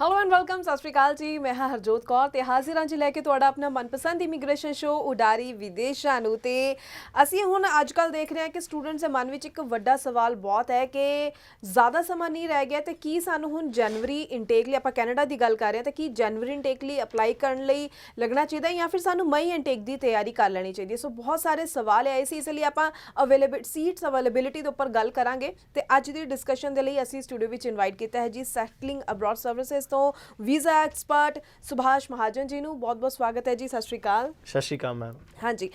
Hello and welcome, ਸਤਿ ਸ਼੍ਰੀ ਅਕਾਲ ਜੀ। ਮੈਂ ਹਾਂ ਹਰਜੋਤ ਕੌਰ ਤੇ ਹਾਜ਼ਰ ਹਾਂ ਜੀ ਲੈ ਕੇ ਤੁਹਾਡਾ ਆਪਣਾ ਮਨਪਸੰਦ ਇਮੀਗ੍ਰੇਸ਼ਨ ਸ਼ੋ ਉਡਾਰੀ ਵਿਦੇਸ਼ਾਂ ਨੂੰ। ਤੇ ਅਸੀਂ ਹੁਣ ਅੱਜ ਕੱਲ੍ਹ ਦੇਖ ਰਹੇ ਹਾਂ ਕਿ ਸਟੂਡੈਂਟਸ ਦੇ ਮਨ ਵਿੱਚ ਇੱਕ ਵੱਡਾ ਸਵਾਲ ਬਹੁਤ ਹੈ ਕਿ ਜ਼ਿਆਦਾ ਸਮਾਂ ਨਹੀਂ ਰਹਿ ਗਿਆ ਤੇ ਕੀ ਸਾਨੂੰ ਹੁਣ ਜਨਵਰੀ ਇਨਟੇਕ ਲਈ, ਆਪਾਂ ਕੈਨੇਡਾ ਦੀ ਗੱਲ ਕਰ ਰਹੇ ਹਾਂ, ਤਾਂ ਕੀ ਜਨਵਰੀ ਇਨਟੇਕ ਲਈ ਅਪਲਾਈ ਕਰਨ ਲਈ ਲੱਗਣਾ ਚਾਹੀਦਾ ਜਾਂ ਫਿਰ ਸਾਨੂੰ ਮਈ ਇਨਟੇਕ ਦੀ ਤਿਆਰੀ ਕਰ ਲੈਣੀ ਚਾਹੀਦੀ ਹੈ। ਸੋ ਬਹੁਤ ਸਾਰੇ ਸਵਾਲ ਆਏ ਸੀ, ਇਸ ਲਈ ਆਪਾਂ ਸੀਟਸ ਅਵੇਲੇਬਿਲਿਟੀ ਦੇ ਉੱਪਰ ਗੱਲ ਕਰਾਂਗੇ। ਤੇ ਅੱਜ ਦੀ ਡਿਸਕਸ਼ਨ ਦੇ ਲਈ ਅਸੀਂ ਸਟੂਡੀਓ ਵਿੱਚ ਇਨਵਾਈਟ ਕੀਤਾ ਹੈ ਜੀ ਸੈਟਲਿੰਗ ਅਬਰੋਡ ਸਰਵਿਸਿਜ਼ ਤੋਂ ਵੀਜ਼ਾ ਐਕਸਪਰਟ ਸੁਭਾਸ਼ ਮਹਾਜਨ ਜੀ ਨੂੰ। ਬਹੁਤ ਬਹੁਤ ਸਵਾਗਤ ਹੈ ਜੀ। ਸਤਿ ਸ਼੍ਰੀ ਅਕਾਲ। ਸਤਿ ਸ਼੍ਰੀ ਅਕਾਲ ਮੈਮ। ਹਾਂਜੀ,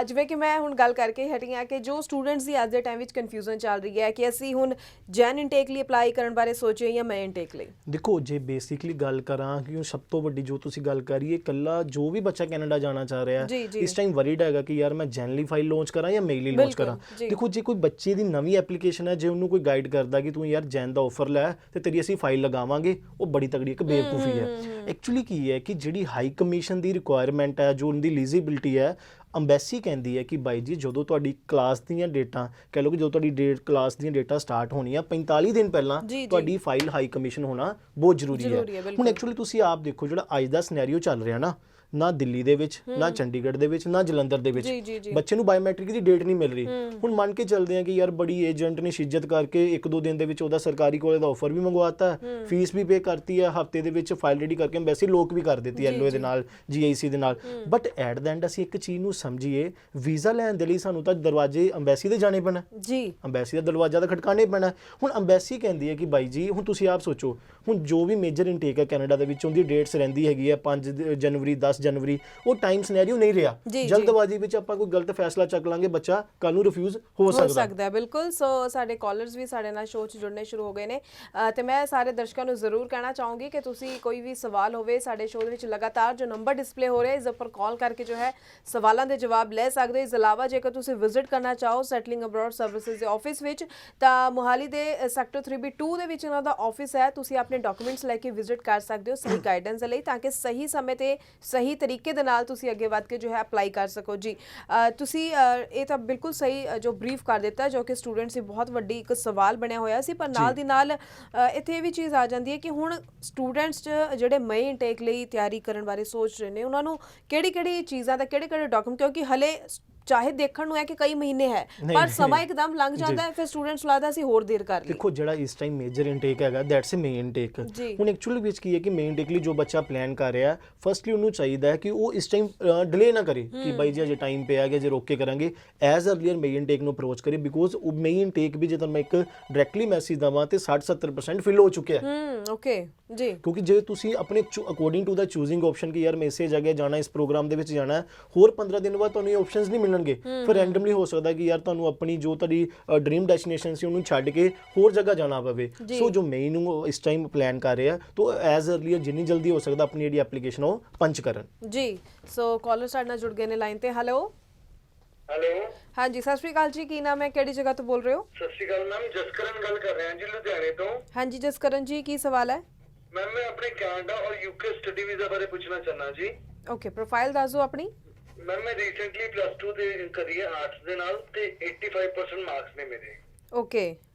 ਜਿਵੇਂ ਕਿ ਮੈਂ ਹੁਣ ਗੱਲ ਕਰਕੇ ਹਟੀ ਹਾਂ ਕਿ ਜੋ ਸਟੂਡੈਂਟਸ ਦੀ ਅੱਜ ਦੇ ਟਾਈਮ ਵਿੱਚ ਕਨਫਿਊਜ਼ਨ ਚੱਲ ਰਹੀ ਹੈ ਕਿ ਅਸੀਂ ਹੁਣ ਜੈਨ ਇਨਟੇਕ ਲਈ ਅਪਲਾਈ ਕਰਨ ਬਾਰੇ ਸੋਚੀਏ ਜਾਂ ਮਈ ਇਨਟੇਕ ਲਈ। ਦੇਖੋ, ਜੇ ਬੇਸਿਕਲੀ ਗੱਲ ਕਰਾਂ ਕਿ ਸਭ ਤੋਂ ਵੱਡੀ ਜੋ ਤੁਸੀਂ ਗੱਲ ਕਰੀਏ, ਇਕੱਲਾ ਜੋ ਵੀ ਬੱਚਾ ਕੈਨੇਡਾ ਜਾਣਾ ਚਾਹ ਰਿਹਾ ਇਸ ਟਾਈਮ ਵਰੀਡ ਹੈਗਾ ਕਿ ਯਾਰ ਮੈਂ ਜੈਨ ਲਈ ਫਾਈਲ ਲਾਂਚ ਕਰਾਂ ਜਾਂ ਮਈ ਲਈ ਲਾਂਚ ਕਰਾਂ। ਦੇਖੋ, ਜੇ ਕੋਈ ਬੱਚੇ ਦੀ ਨਵੀਂ ਐਪਲੀਕੇਸ਼ਨ ਹੈ, ਜੇ ਉਹਨੂੰ ਕੋਈ ਗਾਈਡ ਕਰਦਾ ਕਿ ਤੂੰ ਯਾਰ ਜੈਨ ਦਾ ਆਫਰ ਲੈ ਤੇ ਤੇਰੀ ਅਸੀਂ ਫਾਈਲ ਲਗਾਵਾਂਗੇ, ਉਹ ਬੜੀ ਤਗੜੀ ਇੱਕ ਬੇਵਕੂਫੀ ਹੈ। ਐਕਚੁਅਲੀ ਕੀ ਹੈ ਕਿ ਜਿਹੜੀ ਹਾਈ ਕਮਿਸ਼ਨ ਦੀ ਰਿਕੁਆਇਰਮੈਂਟ ਹੈ, ਜੋ ਉਹਦੀ ਐਲੀਜੀਬਿਲਟੀ ਹੈ, ਅੰਬੈਸੀ ਕਹਿੰਦੀ ਹੈ ਕਿ ਬਾਈ ਜੀ ਜਦੋਂ ਤੁਹਾਡੀ ਕਲਾਸ ਦੀਆਂ ਡੇਟਾਂ ਕਹਿ ਲਓ ਕਿ ਜਦੋਂ ਤੁਹਾਡੀ ਕਲਾਸ ਦੀਆਂ ਡੇਟਾਂ ਸਟਾਰਟ ਹੋਣੀਆਂ 45 ਦਿਨ ਪਹਿਲਾਂ ਤੁਹਾਡੀ ਫਾਈਲ ਹਾਈ ਕਮਿਸ਼ਨ ਹੋਣਾ ਬਹੁਤ ਜ਼ਰੂਰੀ ਹੈ। ਹੁਣ ਐਕਚੁਅਲੀ ਤੁਸੀਂ ਆਪ ਦੇਖੋ, ਜਿਹੜਾ ਅੱਜ ਦਾ ਸਿਨੈਰੀਓ ਚੱਲ ਰਿਹਾ ਨਾ ਦਿੱਲੀ ਦੇ ਵਿੱਚ, ਨਾ ਚੰਡੀਗੜ੍ਹ ਦੇ ਵਿੱਚ, ਨਾ ਜਲੰਧਰ ਦੇ ਵਿੱਚ ਬੱਚੇ ਨੂੰ ਬਾਇਓਮੈਟ੍ਰਿਕ ਦੀ ਡੇਟ ਨਹੀਂ ਮਿਲ ਰਹੀ। ਹੁਣ ਮੰਨ ਕੇ ਚੱਲਦੇ ਆ ਕਿ ਯਾਰ ਬੜੀ ਏਜੰਟ ਨੇ ਸ਼ਿੱਜਤ ਕਰਕੇ 1-2 ਦਿਨ ਦੇ ਵਿੱਚ ਉਹਦਾ ਸਰਕਾਰੀ ਕਾਲਜ ਦਾ ਆਫਰ ਵੀ ਮੰਗਵਾਤਾ, ਫੀਸ ਵੀ ਪੇ ਕਰਤੀ ਹੈ, ਹਫਤੇ ਦੇ ਵਿੱਚ ਫਾਈਲ ਰੈਡੀ ਕਰਕੇ ਅੰਬੈਸੀ ਲੋਕ ਵੀ ਕਰ ਦਿੱਤੀ ਐਲਓਏ ਦੇ ਨਾਲ, GIC ਦੇ ਨਾਲ। ਬਟ ਐਟ ਦਾ ਐਂਡ ਅਸੀਂ ਇੱਕ ਚੀਜ਼ ਨੂੰ ਸਮਝੀਏ, ਵੀਜ਼ਾ ਲੈਣ ਦੇ ਲਈ ਸਾਨੂੰ ਤਾਂ ਦਰਵਾਜ਼ੇ ਅੰਬੈਸੀ ਦੇ ਜਾਣੇ ਪੈਣਾ ਜੀ, ਅੰਬੈਸੀ ਦਾ ਦਰਵਾਜ਼ਾ ਤਾਂ ਖਟਕਾਣੇ ਪੈਣਾ। ਹੁਣ ਅੰਬੈਸੀ ਕਹਿੰਦੀ ਹੈ ਕਿ ਬਾਈ ਜੀ ਹੁਣ ਤੁਸੀਂ ਆਪ ਸੋਚੋ, ਹੁਣ ਜੋ ਵੀ ਮੇਜਰ ਇਨਟੇਕ ਹੈ ਕੈਨੇਡਾ ਦੇ ਵਿੱਚ, ਉਹਦੀ ਡੇਟਸ ਰਹਿੰਦੀ ਹੈਗੀ ਹੈ 5 ਜਨਵਰੀ 10 ਜਨਵਰੀ, ਉਹ ਟਾਈਮ ਸਿਨੈਰੀਓ ਨਹੀਂ ਰਿਹਾ। ਜਲਦਬਾਜ਼ੀ ਵਿੱਚ ਆਪਾਂ ਕੋਈ ਗਲਤ ਫੈਸਲਾ ਚੱਕ ਲਾਂਗੇ, ਬੱਚਾ ਕੱਲ ਨੂੰ ਰਿਫਿਊਜ਼ ਹੋ ਸਕਦਾ ਹੈ। ਬਿਲਕੁਲ। ਸੋ ਸਾਡੇ ਕਾਲਰਸ ਵੀ ਸਾਡੇ ਨਾਲ ਸ਼ੋਅ 'ਚ ਜੁੜਨੇ ਸ਼ੁਰੂ ਹੋ ਗਏ ਨੇ ਤੇ ਮੈਂ ਸਾਰੇ ਦਰਸ਼ਕਾਂ ਨੂੰ ਜ਼ਰੂਰ ਕਹਿਣਾ ਚਾਹੂੰਗੀ ਕਿ ਤੁਸੀਂ ਕੋਈ ਵੀ ਸਵਾਲ ਹੋਵੇ ਸਾਡੇ ਸ਼ੋਅ ਦੇ ਵਿੱਚ ਲਗਾਤਾਰ ਜੋ ਨੰਬਰ ਡਿਸਪਲੇ ਹੋ ਰਿਹਾ ਇਸ ਉੱਪਰ ਕਾਲ ਕਰਕੇ ਜੋ ਹੈ ਸਵਾਲਾਂ ਦੇ ਜਵਾਬ ਲੈ ਸਕਦੇ ਹੋ। ਇਸ ਇਲਾਵਾ ਜੇਕਰ ਤੁਸੀਂ ਵਿਜ਼ਿਟ ਕਰਨਾ ਚਾਹੋ ਸੈਟਲਿੰਗ ਅਬਰੋਡ ਸਰਵਿਸਿਜ਼ ਦੇ ਆਫਿਸ ਵਿੱਚ, ਤਾਂ ਮੁਹਾਲੀ ਦੇ ਸੈਕਟਰ 3B2 ਦੇ ਵਿੱਚ ਇਹਨਾਂ ਦਾ ਆਫਿਸ ਹੈ। ਤੁਸੀਂ ਆਪਣੇ ਡਾਕੂਮੈਂਟਸ ਲੈ ਕੇ ਵਿਜ਼ਿਟ ਕਰ ਸਕਦੇ ਹੋ ਸਹੀ ਗਾਈਡੈਂਸ ਦੇ ਲਈ, ਤਾਂ ਕਿ ਸਹੀ ਸਮੇਂ ਤੇ ਸਹੀ ਤਰੀਕੇ ਦੇ ਨਾਲ ਤੁਸੀਂ ਅੱਗੇ ਵੱਧ ਕੇ ਜੋ ਹੈ ਅਪਲਾਈ ਕਰ ਸਕੋ ਜੀ। ਤੁਸੀਂ ਇਹ ਤਾਂ ਬਿਲਕੁਲ ਸਹੀ ਜੋ ਬਰੀਫ ਕਰ ਦਿੱਤਾ, ਜੋ ਕਿ ਸਟੂਡੈਂਟਸ ਦੀ ਬਹੁਤ ਵੱਡੀ ਇੱਕ ਸਵਾਲ ਬਣਿਆ ਹੋਇਆ ਸੀ। ਪਰ ਨਾਲ ਦੀ ਨਾਲ ਇੱਥੇ ਇਹ ਵੀ ਚੀਜ਼ ਆ ਜਾਂਦੀ ਹੈ ਕਿ ਹੁਣ ਸਟੂਡੈਂਟਸ ਜਿਹੜੇ ਮਈ ਇਨਟੇਕ ਲਈ ਤਿਆਰੀ ਕਰਨ ਬਾਰੇ ਸੋਚ ਰਹੇ ਨੇ, ਉਹਨਾਂ ਨੂੰ ਕਿਹੜੀ ਚੀਜ਼ਾਂ ਦਾ ਕਿਹੜੇ ਡਾਕੂਮੈਂਟ, ਕਿਉਂਕਿ ਹਲੇ ਚਾਹੇ ਦੇਖਣ ਨੂੰ ਹੈ ਕਿ ਕਈ ਮਹੀਨੇ ਹੈ ਪਰ ਸਮਾਂ ਇੱਕਦਮ ਲੰਘ ਜਾਂਦਾ ਹੈ, ਫਿਰ ਸਟੂਡੈਂਟਸ ਲੱਗਦਾ ਅਸੀਂ ਹੋਰ ਦੇਰ ਕਰ ਲਈ। ਦੇਖੋ, ਜਿਹੜਾ ਇਸ ਟਾਈਮ ਮੇਜਰ ਇਨਟੇਕ ਹੈਗਾ ਦੈਟਸ ਅ ਮੇਨ ਇਨਟੇਕ। ਹੁਣ ਐਕਚੁਅਲੀ ਵਿੱਚ ਕੀ ਹੈ ਕਿ ਮੇਨ ਇਨਟੇਕ ਲਈ ਜੋ ਬੱਚਾ ਪਲਾਨ ਕਰ ਰਿਹਾ, ਫਸਟਲੀ ਉਹਨੂੰ ਚਾਹੀਦਾ ਹੈ ਕਿ ਉਹ ਇਸ ਟਾਈਮ ਡਿਲੇ ਨਾ ਕਰੇ ਕਿ ਬਾਈ ਜੀ ਅਜੇ ਟਾਈਮ ਪਿਆ ਗਿਆ, ਜੇ ਰੋਕ ਕੇ ਕਰਾਂਗੇ ਐਜ਼ ਅਰਲੀਅਰ ਮੇਨ ਇਨਟੇਕ ਨੂੰ ਅਪਰੋਚ ਕਰੇ। ਬਿਕੋਜ਼ ਉਹ ਮੇਨ ਇਨਟੇਕ ਵੀ ਜੇ ਤੁਹਾਨੂੰ ਮੈਂ ਇੱਕ ਡਾਇਰੈਕਟਲੀ ਮੈਸੇਜ ਦਵਾਂ ਤੇ 60-70% ਫਿਲ ਹੋ ਚੁੱਕਿਆ ਹੈ। ਓਕੇ ਜੀ। ਕਿਉਂਕਿ ਜੇ ਤੁਸੀਂ ਆਪਣੇ according to the choosing option ਕਿ ਯਾਰ ਮੈਸੇਜ ਆ ਗਿਆ ਜਾਣਾ ਇਸ ਪ੍ਰੋਗਰਾਮ ਦੇ ਵਿੱਚ ਜਾਣਾ, ਹੋਰ 15 ਦਿਨ ਬਾਅਦ ਤੁਹਾਨੂੰ ਇਹ ਆਪਸ਼ਨਸ ਨਹੀਂ ਮਿਲਣਗੇ। ਫਿਰ ਰੈਂਡਮਲੀ ਹੋ ਸਕਦਾ ਕਿ ਯਾਰ ਤੁਹਾਨੂੰ ਆਪਣੀ ਜੋ ਤੁਹਾਡੀ ਡ੍ਰੀਮ ਡੈਸਟੀਨੇਸ਼ਨ ਸੀ ਉਹਨੂੰ ਛੱਡ ਕੇ ਹੋਰ ਜਗ੍ਹਾ ਜਾਣਾ ਪਵੇ। ਸੋ ਜੋ ਮੇਨ ਨੂੰ ਇਸ ਟਾਈਮ ਪਲਾਨ ਕਰ ਰਿਹਾ ਤਾਂ ਐਜ਼ ਅਰਲੀਅਰ ਜਿੰਨੀ ਜਲਦੀ ਹੋ ਸਕਦਾ ਆਪਣੀ ਜਿਹੜੀ ਐਪਲੀਕੇਸ਼ਨ ਉਹ ਪੰਚ ਕਰਨ ਜੀ। ਸੋ ਕਾਲਰ ਸਾਡੇ ਨਾਲ ਜੁੜ ਗਏ ਨੇ ਲਾਈਨ ਤੇ। ਹੈਲੋ ਹਾਂਜੀ, ਸਤਿ ਸ਼੍ਰੀ ਅਕਾਲ ਜੀ। ਕੀ ਨਾਮ ਹੈ, ਕਿਹੜੀ ਜਗ੍ਹਾ ਤੋਂ ਬੋਲ ਰਹੇ ਹੋ? ਸਤਿ ਸ਼੍ਰੀ ਅਕਾਲ ਮੈਮ, ਜਸਕਰਨ ਗੱਲ ਕਰ ਰਹੇ ਹਾਂ ਜੀ, ਲੁਧਿਆਣੇ ਤੋਂ। ਹਾਂਜੀ ਜਸਕਰਨ ਜੀ, ਕੀ ਸਵਾਲ ਹੈ? ਮੈਮ ਮੈਂ ਆਪਣੇ ਕੈਨੇਡਾ ਔਰ UK ਸਟੱਡੀ ਵੀਜ਼ਾ ਬਾਰੇ ਪੁੱਛਣਾ ਚਾਹਨਾ ਜੀ। ਓਕੇ, ਪ੍ਰੋਫਾਈਲ ਦੱਸ ਦਿਓ ਆਪਣੀ। ਮੈਮ ਮੈਂ ਰੀਸੈਂਟਲੀ +2 ਦੇ ਕਰੀ ਹੈ ਆਰਟਸ ਦੇ ਨਾਲ ਤੇ 85% ਮਾਰਕਸ ਨੇ ਮੇਰੇ। ਓਕੇ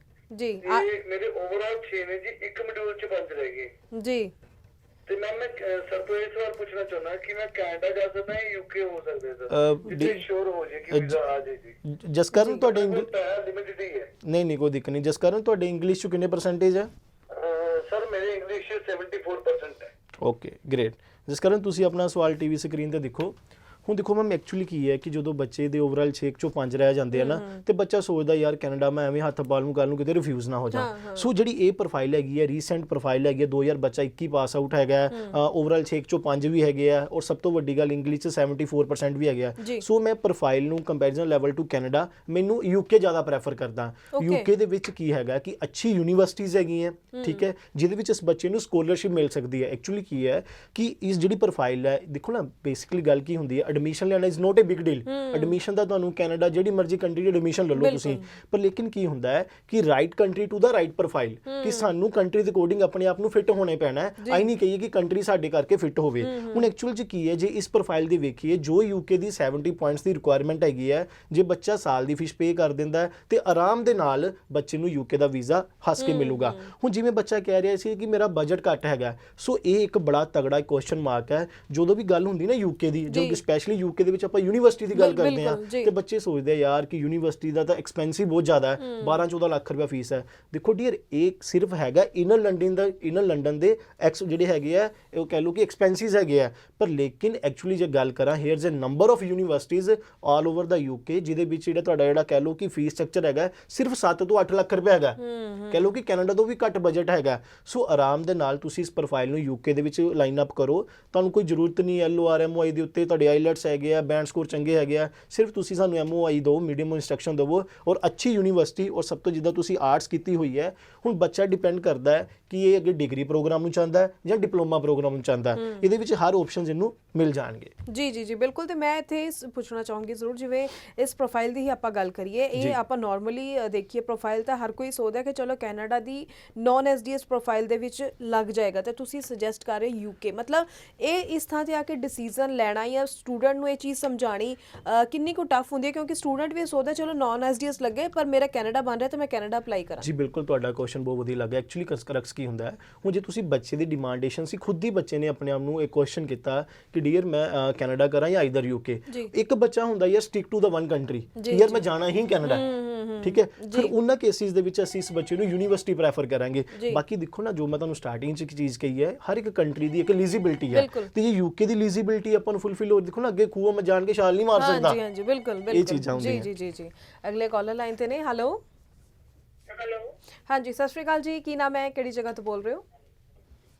ਜੀ। ਮੇਰੇ ਓਵਰਆਲ 6 ਨੇ ਜੀ, ਇੱਕ ਮੋਡਿਊਲ ਚ 5 ਰਹਿ ਗਏ ਜੀ। ਤੇ ਮੈਮ ਮੈਂ ਸਰ ਤੋਂ ਇਹ ਸਵਾਲ ਪੁੱਛਣਾ ਚਾਹੁੰਦਾ ਕਿ ਮੈਂ ਕੈਨੇਡਾ ਜਾ ਸਕਦਾ ਹਾਂ UK ਹੋ ਸਕਦਾ ਸਰ, ਜਿੱਥੇ ਸ਼ੋਰ ਹੋ ਜੇ ਕਿ ਵੀਜ਼ਾ ਆ ਜੇ ਜੀ। ਜਸਕਰਨ ਤੁਹਾਡੇ ਲਿਮਿਟਡ ਹੀ ਹੈ? ਨਹੀਂ ਕੋਈ ਦਿੱਕਤ ਨਹੀਂ। ਜਸਕਰਨ ਤੁਹਾਡੇ ਇੰਗਲਿਸ਼ 'ਚ ਕਿੰਨੇ ਪਰਸੈਂਟੇਜ ਹੈ? ਸਰ ਮੇਰੇ ਇੰਗਲਿਸ਼ 74% ਹੈ। Okay, great. ਜਸਕਰਨ ਤੁਸੀਂ ਆਪਣਾ ਸਵਾਲ ਟੀਵੀ ਸਕਰੀਨ ਤੇ ਦੇਖੋ। ਹੁਣ ਦੇਖੋ ਮੈਮ, ਐਕਚੁਅਲੀ ਕੀ ਹੈ ਕਿ ਜਦੋਂ ਬੱਚੇ ਦੇ ਓਵਰਆਲ 6 ਚੋਂ 5 ਰਹਿ ਜਾਂਦੇ ਆ ਨਾ, ਤੇ ਬੱਚਾ ਸੋਚਦਾ ਯਾਰ ਕੈਨੇਡਾ ਮੈਂ ਐਵੇਂ ਹੱਥ ਪਾਲ ਨੂੰ ਕਰ ਲੂੰ ਕਿਤੇ ਰਿਫਿਊਜ਼ ਨਾ ਹੋ ਜਾ। ਸੋ ਜਿਹੜੀ ਇਹ ਪ੍ਰੋਫਾਈਲ ਹੈਗੀ ਹੈ, ਰੀਸੈਂਟ ਪ੍ਰੋਫਾਈਲ ਹੈਗੀ ਹੈ, 2000 ਬੱਚਾ 21 ਪਾਸ ਆਊਟ ਹੈਗਾ, ਓਵਰਆਲ 6 ਚੋਂ 5 ਵੀ ਹੈਗੇ ਆ, ਔਰ ਸਭ ਤੋਂ ਵੱਡੀ ਗੱਲ ਇੰਗਲਿਸ਼ 'ਚ 74% ਵੀ ਹੈਗੇ ਆ। ਸੋ ਮੈਂ ਪ੍ਰੋਫਾਈਲ ਨੂੰ ਕੰਪੈਰੀਜ਼ਨ ਲੈਵਲ ਟੂ ਕੈਨੇਡਾ, ਮੈਨੂੰ UK ਜ਼ਿਆਦਾ ਪ੍ਰੈਫਰ ਕਰਦਾ। UK ਦੇ ਵਿੱਚ ਕੀ ਹੈਗਾ ਕਿ ਅੱਛੀ ਯੂਨੀਵਰਸਿਟੀਜ਼ ਹੈਗੀਆਂ, ਠੀਕ ਹੈ, ਜਿਹਦੇ ਵਿੱਚ ਇਸ ਬੱਚੇ ਨੂੰ ਸਕੋਲਰਸ਼ਿਪ ਮਿਲ ਸਕਦੀ ਹੈ। ਐਕਚੁਅਲੀ ਕੀ ਹੈ ਕਿ ਇਸ ਜਿਹੜੀ ਪ੍ਰੋਫਾਈਲ ਹੈ, ਦੇਖੋ ਨਾ ਬੇਸਿਕਲੀ ਗੱਲ ਕੀ ਹੁੰਦੀ ਹੈ, ਐਡਮਿਸ਼ਨ ਲੈਣਾ is not a big deal. Admission ਦਾ ਤੁਹਾਨੂੰ ਕੈਨੇਡਾ ਜਿਹੜੀ ਮਰਜ਼ੀ ਕੰਟਰੀ ਦੀ ਐਡਮਿਸ਼ਨ ਲੈ ਲਓ ਤੁਸੀਂ, ਪਰ ਲੇਕਿਨ ਕੀ ਹੁੰਦਾ ਹੈ ਕਿ right country to the right profile, ਕਿ ਸਾਨੂੰ ਕੰਟਰੀ ਦੇ ਅਕੋਰਡਿੰਗ ਆਪਣੇ ਆਪ ਨੂੰ ਫਿੱਟ ਹੋਣੇ ਪੈਣਾ ਹੈ। ਆਈ ਨਹੀਂ ਕਹੀਏ ਕਿ ਕੰਟਰੀ ਸਾਡੇ ਕਰਕੇ ਫਿੱਟ ਹੋਵੇ। ਹੁਣ ਐਕਚੁਅਲ 'ਚ ਕੀ ਹੈ, ਜੇ ਇਸ ਪ੍ਰੋਫਾਈਲ ਦੀ ਵੇਖੀਏ, ਜੋ ਯੂਕੇ ਦੀ 70 ਪੁਆਇੰਟਸ ਦੀ ਰਿਕੁਆਇਰਮੈਂਟ ਹੈਗੀ ਹੈ, ਜੇ ਬੱਚਾ ਸਾਲ ਦੀ ਫੀਸ ਪੇ ਕਰ ਦਿੰਦਾ ਹੈ ਤੇ ਆਰਾਮ ਦੇ ਨਾਲ ਬੱਚੇ ਨੂੰ ਯੂਕੇ ਦਾ ਵੀਜ਼ਾ ਹੱਸ ਕੇ ਮਿਲੂਗਾ। ਹੁਣ ਜਿਵੇਂ ਬੱਚਾ ਕਹਿ ਰਿਹਾ ਸੀ ਕਿ ਮੇਰਾ ਬਜਟ ਘੱਟ ਹੈਗਾ, ਸੋ ਇਹ ਇੱਕ ਬੜਾ ਤਗੜਾ ਕੁਐਸਚਨ ਮਾਰਕ ਹੈ। ਜਦੋਂ ਵੀ ਗੱਲ ਹੁੰਦੀ ਨਾ ਯੂਕੇ ਦੀ, ਜੋ ਸਪੈਸ਼ਲੀ ਯੂਕੇ ਦੇ ਵਿੱਚ ਆਪਾਂ ਯੂਨੀਵਰਸਿਟੀ ਦੀ ਗੱਲ ਕਰਦੇ ਹਾਂ ਤੇ ਬੱਚੇ ਸੋਚਦੇ ਆ ਯਾਰ ਕਿ ਯੂਨੀਵਰਸਿਟੀ ਦਾ ਤਾਂ ਐਕਸਪੈਂਸਿਵ ਬਹੁਤ ਜ਼ਿਆਦਾ ਹੈ, 12-14 ਲੱਖ ਰੁਪਏ ਫੀਸ ਹੈ। ਦੇਖੋ ਡੀਅਰ, ਇਹ ਸਿਰਫ ਹੈਗਾ ਇਨਰ ਲੰਡਨ ਦੇ ਜਿਹੜੇ ਹੈਗੇ ਆ, ਉਹ ਕਹਿ ਲਓ ਕਿ ਐਕਸਪੈਂਸਿਸ ਹੈਗੇ ਆ, ਪਰ ਲੇਕਿਨ ਐਕਚੁਅਲੀ ਜੇ ਗੱਲ ਕਰਾਂ, here's a number of universities all over the UK, ਜਿਹਦੇ ਵਿੱਚ ਜਿਹੜਾ ਕਹਿ ਲਓ ਕਿ ਫੀਸ ਸਟਰਕਚਰ ਹੈਗਾ ਸਿਰਫ 7 ਤੋਂ 8 ਲੱਖ ਰੁਪਏ ਹੈਗਾ। ਕਹਿ ਲਓ ਕਿ ਕੈਨੇਡਾ ਤੋਂ ਵੀ ਘੱਟ ਬਜਟ ਹੈਗਾ। ਸੋ ਆਰਾਮ ਦੇ ਨਾਲ ਤੁਸੀਂ ਇਸ ਪ੍ਰੋਫਾਈਲ ਨੂੰ ਯੂਕੇ ਦੇ ਵਿੱਚ ਲਾਈਨ ਅਪ ਕਰੋ। ਤੁਹਾਨੂੰ ਕੋਈ ਜ਼ਰੂਰਤ ਨਹੀਂ LOR MOI ਦੇ ਉੱਤੇ, ਤੁਹਾਡੇ ਆਈਲੈਟਸ ਹੈਗੇ ਆ, ਬੈਂਡ ਸਕੋਰ ਚੰਗੇ ਹੈਗੇ ਆ, ਸਿਰਫ ਤੁਸੀਂ ਸਾਨੂੰ MOI ਦਿਓ, ਮੀਡੀਅਮ ਇੰਸਟਰਕਸ਼ਨ ਦਿਵੋ ਔਰ ਅੱਛੀ ਯੂਨੀਵਰਸਿਟੀ, ਔਰ ਸਭ ਤੋਂ ਜਿੱਦਾਂ ਤੁਸੀਂ ਆਰਟਸ ਕੀਤੀ ਹੋਈ ਹੈ। ਹੁਣ ਬੱਚਾ ਡਿਪੈਂਡ ਕਰਦਾ ਹੈ ਕਿ ਇਹ ਅੱਗੇ ਡਿਗਰੀ ਪ੍ਰੋਗਰਾਮ ਨੂੰ ਚਾਹੁੰਦਾ ਹੈ ਜਾਂ ਡਿਪਲੋਮਾ ਪ੍ਰੋਗਰਾਮ ਨੂੰ ਚਾਹੁੰਦਾ ਹੈ। ਇਹਦੇ ਵਿੱਚ ਹਰ ਆਪਸ਼ਨਸ ਇਹਨੂੰ ਮਿਲ ਜਾਣਗੇ। ਜੀ ਬਿਲਕੁਲ। ਤੇ ਮੈਂ ਇੱਥੇ ਪੁੱਛਣਾ ਚਾਹੂੰਗੀ ਜ਼ਰੂਰ, ਜਿਵੇਂ ਇਸ ਪ੍ਰੋਫਾਈਲ ਦੀ ਹੀ ਆਪਾਂ ਗੱਲ ਕਰੀਏ, ਇਹ ਆਪਾਂ ਨਾਰਮਲੀ ਦੇਖੀਏ ਪ੍ਰੋਫਾਈਲ ਤਾਂ ਹਰ ਕੋਈ ਸੋਚਦਾ ਕਿ ਚਲੋ ਕੈਨੇਡਾ ਦੀ ਨੌਨ SDS ਪ੍ਰੋਫਾਈਲ ਦੇ ਵਿੱਚ ਲੱਗ ਜਾਏਗਾ, ਤੇ ਤੁਸੀਂ ਸੁਜੈਸਟ ਕਰ ਰਹੇ ਯੂਕੇ। ਮਤਲਬ ਇਹ ਇਸ ਥਾਂ ਤੇ ਆ ਕੇ ਡਿਸੀਜਨ ਲੈਣਾ ਜਾਂ ਸਟੂਡੈਂਟ ਨੂੰ ਇਹ ਚੀਜ਼ ਸਮਝਾਣੀ ਕਿੰਨੀ ਕੁ ਟਫ ਹੁੰਦੀ ਹੈ, ਕਿਉਂਕਿ ਸਟੂਡੈਂਟ ਵੀ ਸੋਚਦਾ ਚਲੋ ਨੌਨ SDS ਲੱਗੇ ਪਰ ਮੇਰਾ ਕੈਨੇਡਾ ਬਣ ਰਿਹਾ ਤੇ ਮੈਂ ਕੈਨੇਡਾ ਅਪਲਾਈ ਕਰਾਂ। ਜੀ ਬਿਲਕੁਲ, ਤੁਹਾਡਾ ਕੁਐਸਚਨ ਬਹੁਤ ਵਧੀਆ ਲੱਗਾ। ਐਕਚੁਅਲੀ ਕਰਕਸ ਕੀ ਹੁੰਦਾ ਹੈ, ਹੁਣ ਜੇ ਤੁਸੀਂ ਬੱਚੇ ਦੀ ਡਿਮਾਂਡੇਸ਼ਨ ਸੀ, ਖੁਦ ਹੀ ਬੱਚੇ ਨੇ ਆਪਣੇ ਆਪ ਨੂੰ ਇੱਕ ਕੁਐਸਚਨ ਕੀਤਾ ਕਿ ਡੀਅਰ ਮੈਂ ਕੈਨੇਡਾ ਕਰਾਂ ਜਾਂ ਆਈਦਰ ਯੂਕੇ। ਇੱਕ ਬੱਚਾ ਹੁੰਦਾ ਯਾਰ stick to the one country, ਯਾਰ ਮੈਂ ਜਾਣਾ ਹੀ ਕੈਨੇਡਾ, ਠੀਕ ਹੈ। ਫਿਰ ਉਹਨਾਂ ਕੇਸਿਸ ਦੇ ਵਿੱਚ ਅਸੀਂ ਇਸ ਬੱਚੇ ਨੂੰ ਯੂਨੀਵਰਸਿਟੀ ਪ੍ਰੈਫਰ ਕਰਾਂਗੇ। ਬਾਕੀ ਦੇਖੋ ਨਾ, ਜੋ ਮੈਂ ਤੁਹਾਨੂੰ ਸਟਾਰਟਿੰਗ 'ਚ ਇੱਕ ਚੀਜ਼ ਕਹੀ ਹੈ, ਹਰ ਇੱਕ ਕੰਟਰੀ ਦੀ ਇੱਕ ਐਲੀਜੀਬਿਲਟੀ ਹੈ, ਤੇ ਜੇ ਯੂਕੇ ਦੀ ਐਲੀਜੀਬਿਲਟੀ ਆਪਾਂ ਨੂੰ ਫੁੱਲਫਿਲ ਹੋ, ਦੇਖੋ ਨਾ ਅੱਗੇ ਖੂਹ ਮੈਂ ਜਾਣ ਕੇ ਛਾਲ ਨਹੀਂ ਮਾਰ ਸਕਦਾ। ਹਾਂਜੀ ਬਿਲਕੁਲ। ਇਹ ਚੀਜ਼ਾਂ ਹੁੰਦੀਆਂ। ਜੀ ਅਗਲੇ ਕਾਲਰ ਲਾਈਨ ਤੇ ਨੇ। ਹੈਲੋ ਹਾਂਜੀ, ਸਤਿ ਸ਼੍ਰੀ ਅਕਾਲ ਜੀ, ਕੀ ਨਾਮ ਹੈ, ਕਿਹੜੀ ਜਗ੍ਹਾ ਤੋਂ ਬੋਲ ਰਹੇ ਹੋ?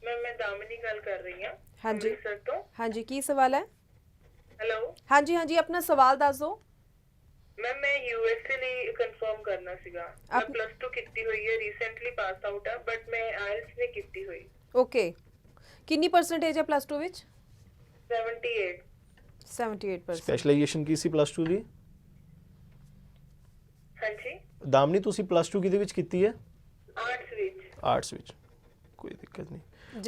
ਮੈਂ ਦਾਮਨੀ ਗੱਲ ਕਰ ਰਹੀ ਹਾਂ ਹਾਂਜੀ ਅੰਮ੍ਰਿਤਸਰ ਤੋਂ। ਹਾਂਜੀ, ਕੀ ਸਵਾਲ ਹੈ? ਹੈਲੋ ਹਾਂਜੀ ਆਪਣਾ ਸਵਾਲ ਦੱਸ ਦਿਓ। ਮੈਂ USA ਲਈ ਕਨਫਰਮ ਕਰਨਾ ਸੀਗਾ। ਮੈਂ +2 ਕੀਤੀ ਹੋਈ ਹੈ, ਰੀਸੈਂਟਲੀ ਪਾਸ ਆਊਟ ਆ, ਬਟ ਮੈਂ IELTS ਨਹੀਂ ਕੀਤੀ ਹੋਈ। ਓਕੇ, ਕਿੰਨੀ ਪਰਸੈਂਟੇਜ ਹੈ +2 ਵਿੱਚ? 78%। ਸਪੈਸ਼ਲਾਈਜੇਸ਼ਨ ਕੀ ਸੀ +2 ਦੀ? ਹਾਂਜੀ ਦਾਮਨੀ, ਤੁਸੀਂ +2 ਕਿਹਦੇ ਵਿੱਚ ਕੀਤੀ ਹੈ? ਆਰਟਸ ਵਿੱਚ। ਕੋਈ ਦਿੱਕਤ ਨਹੀਂ।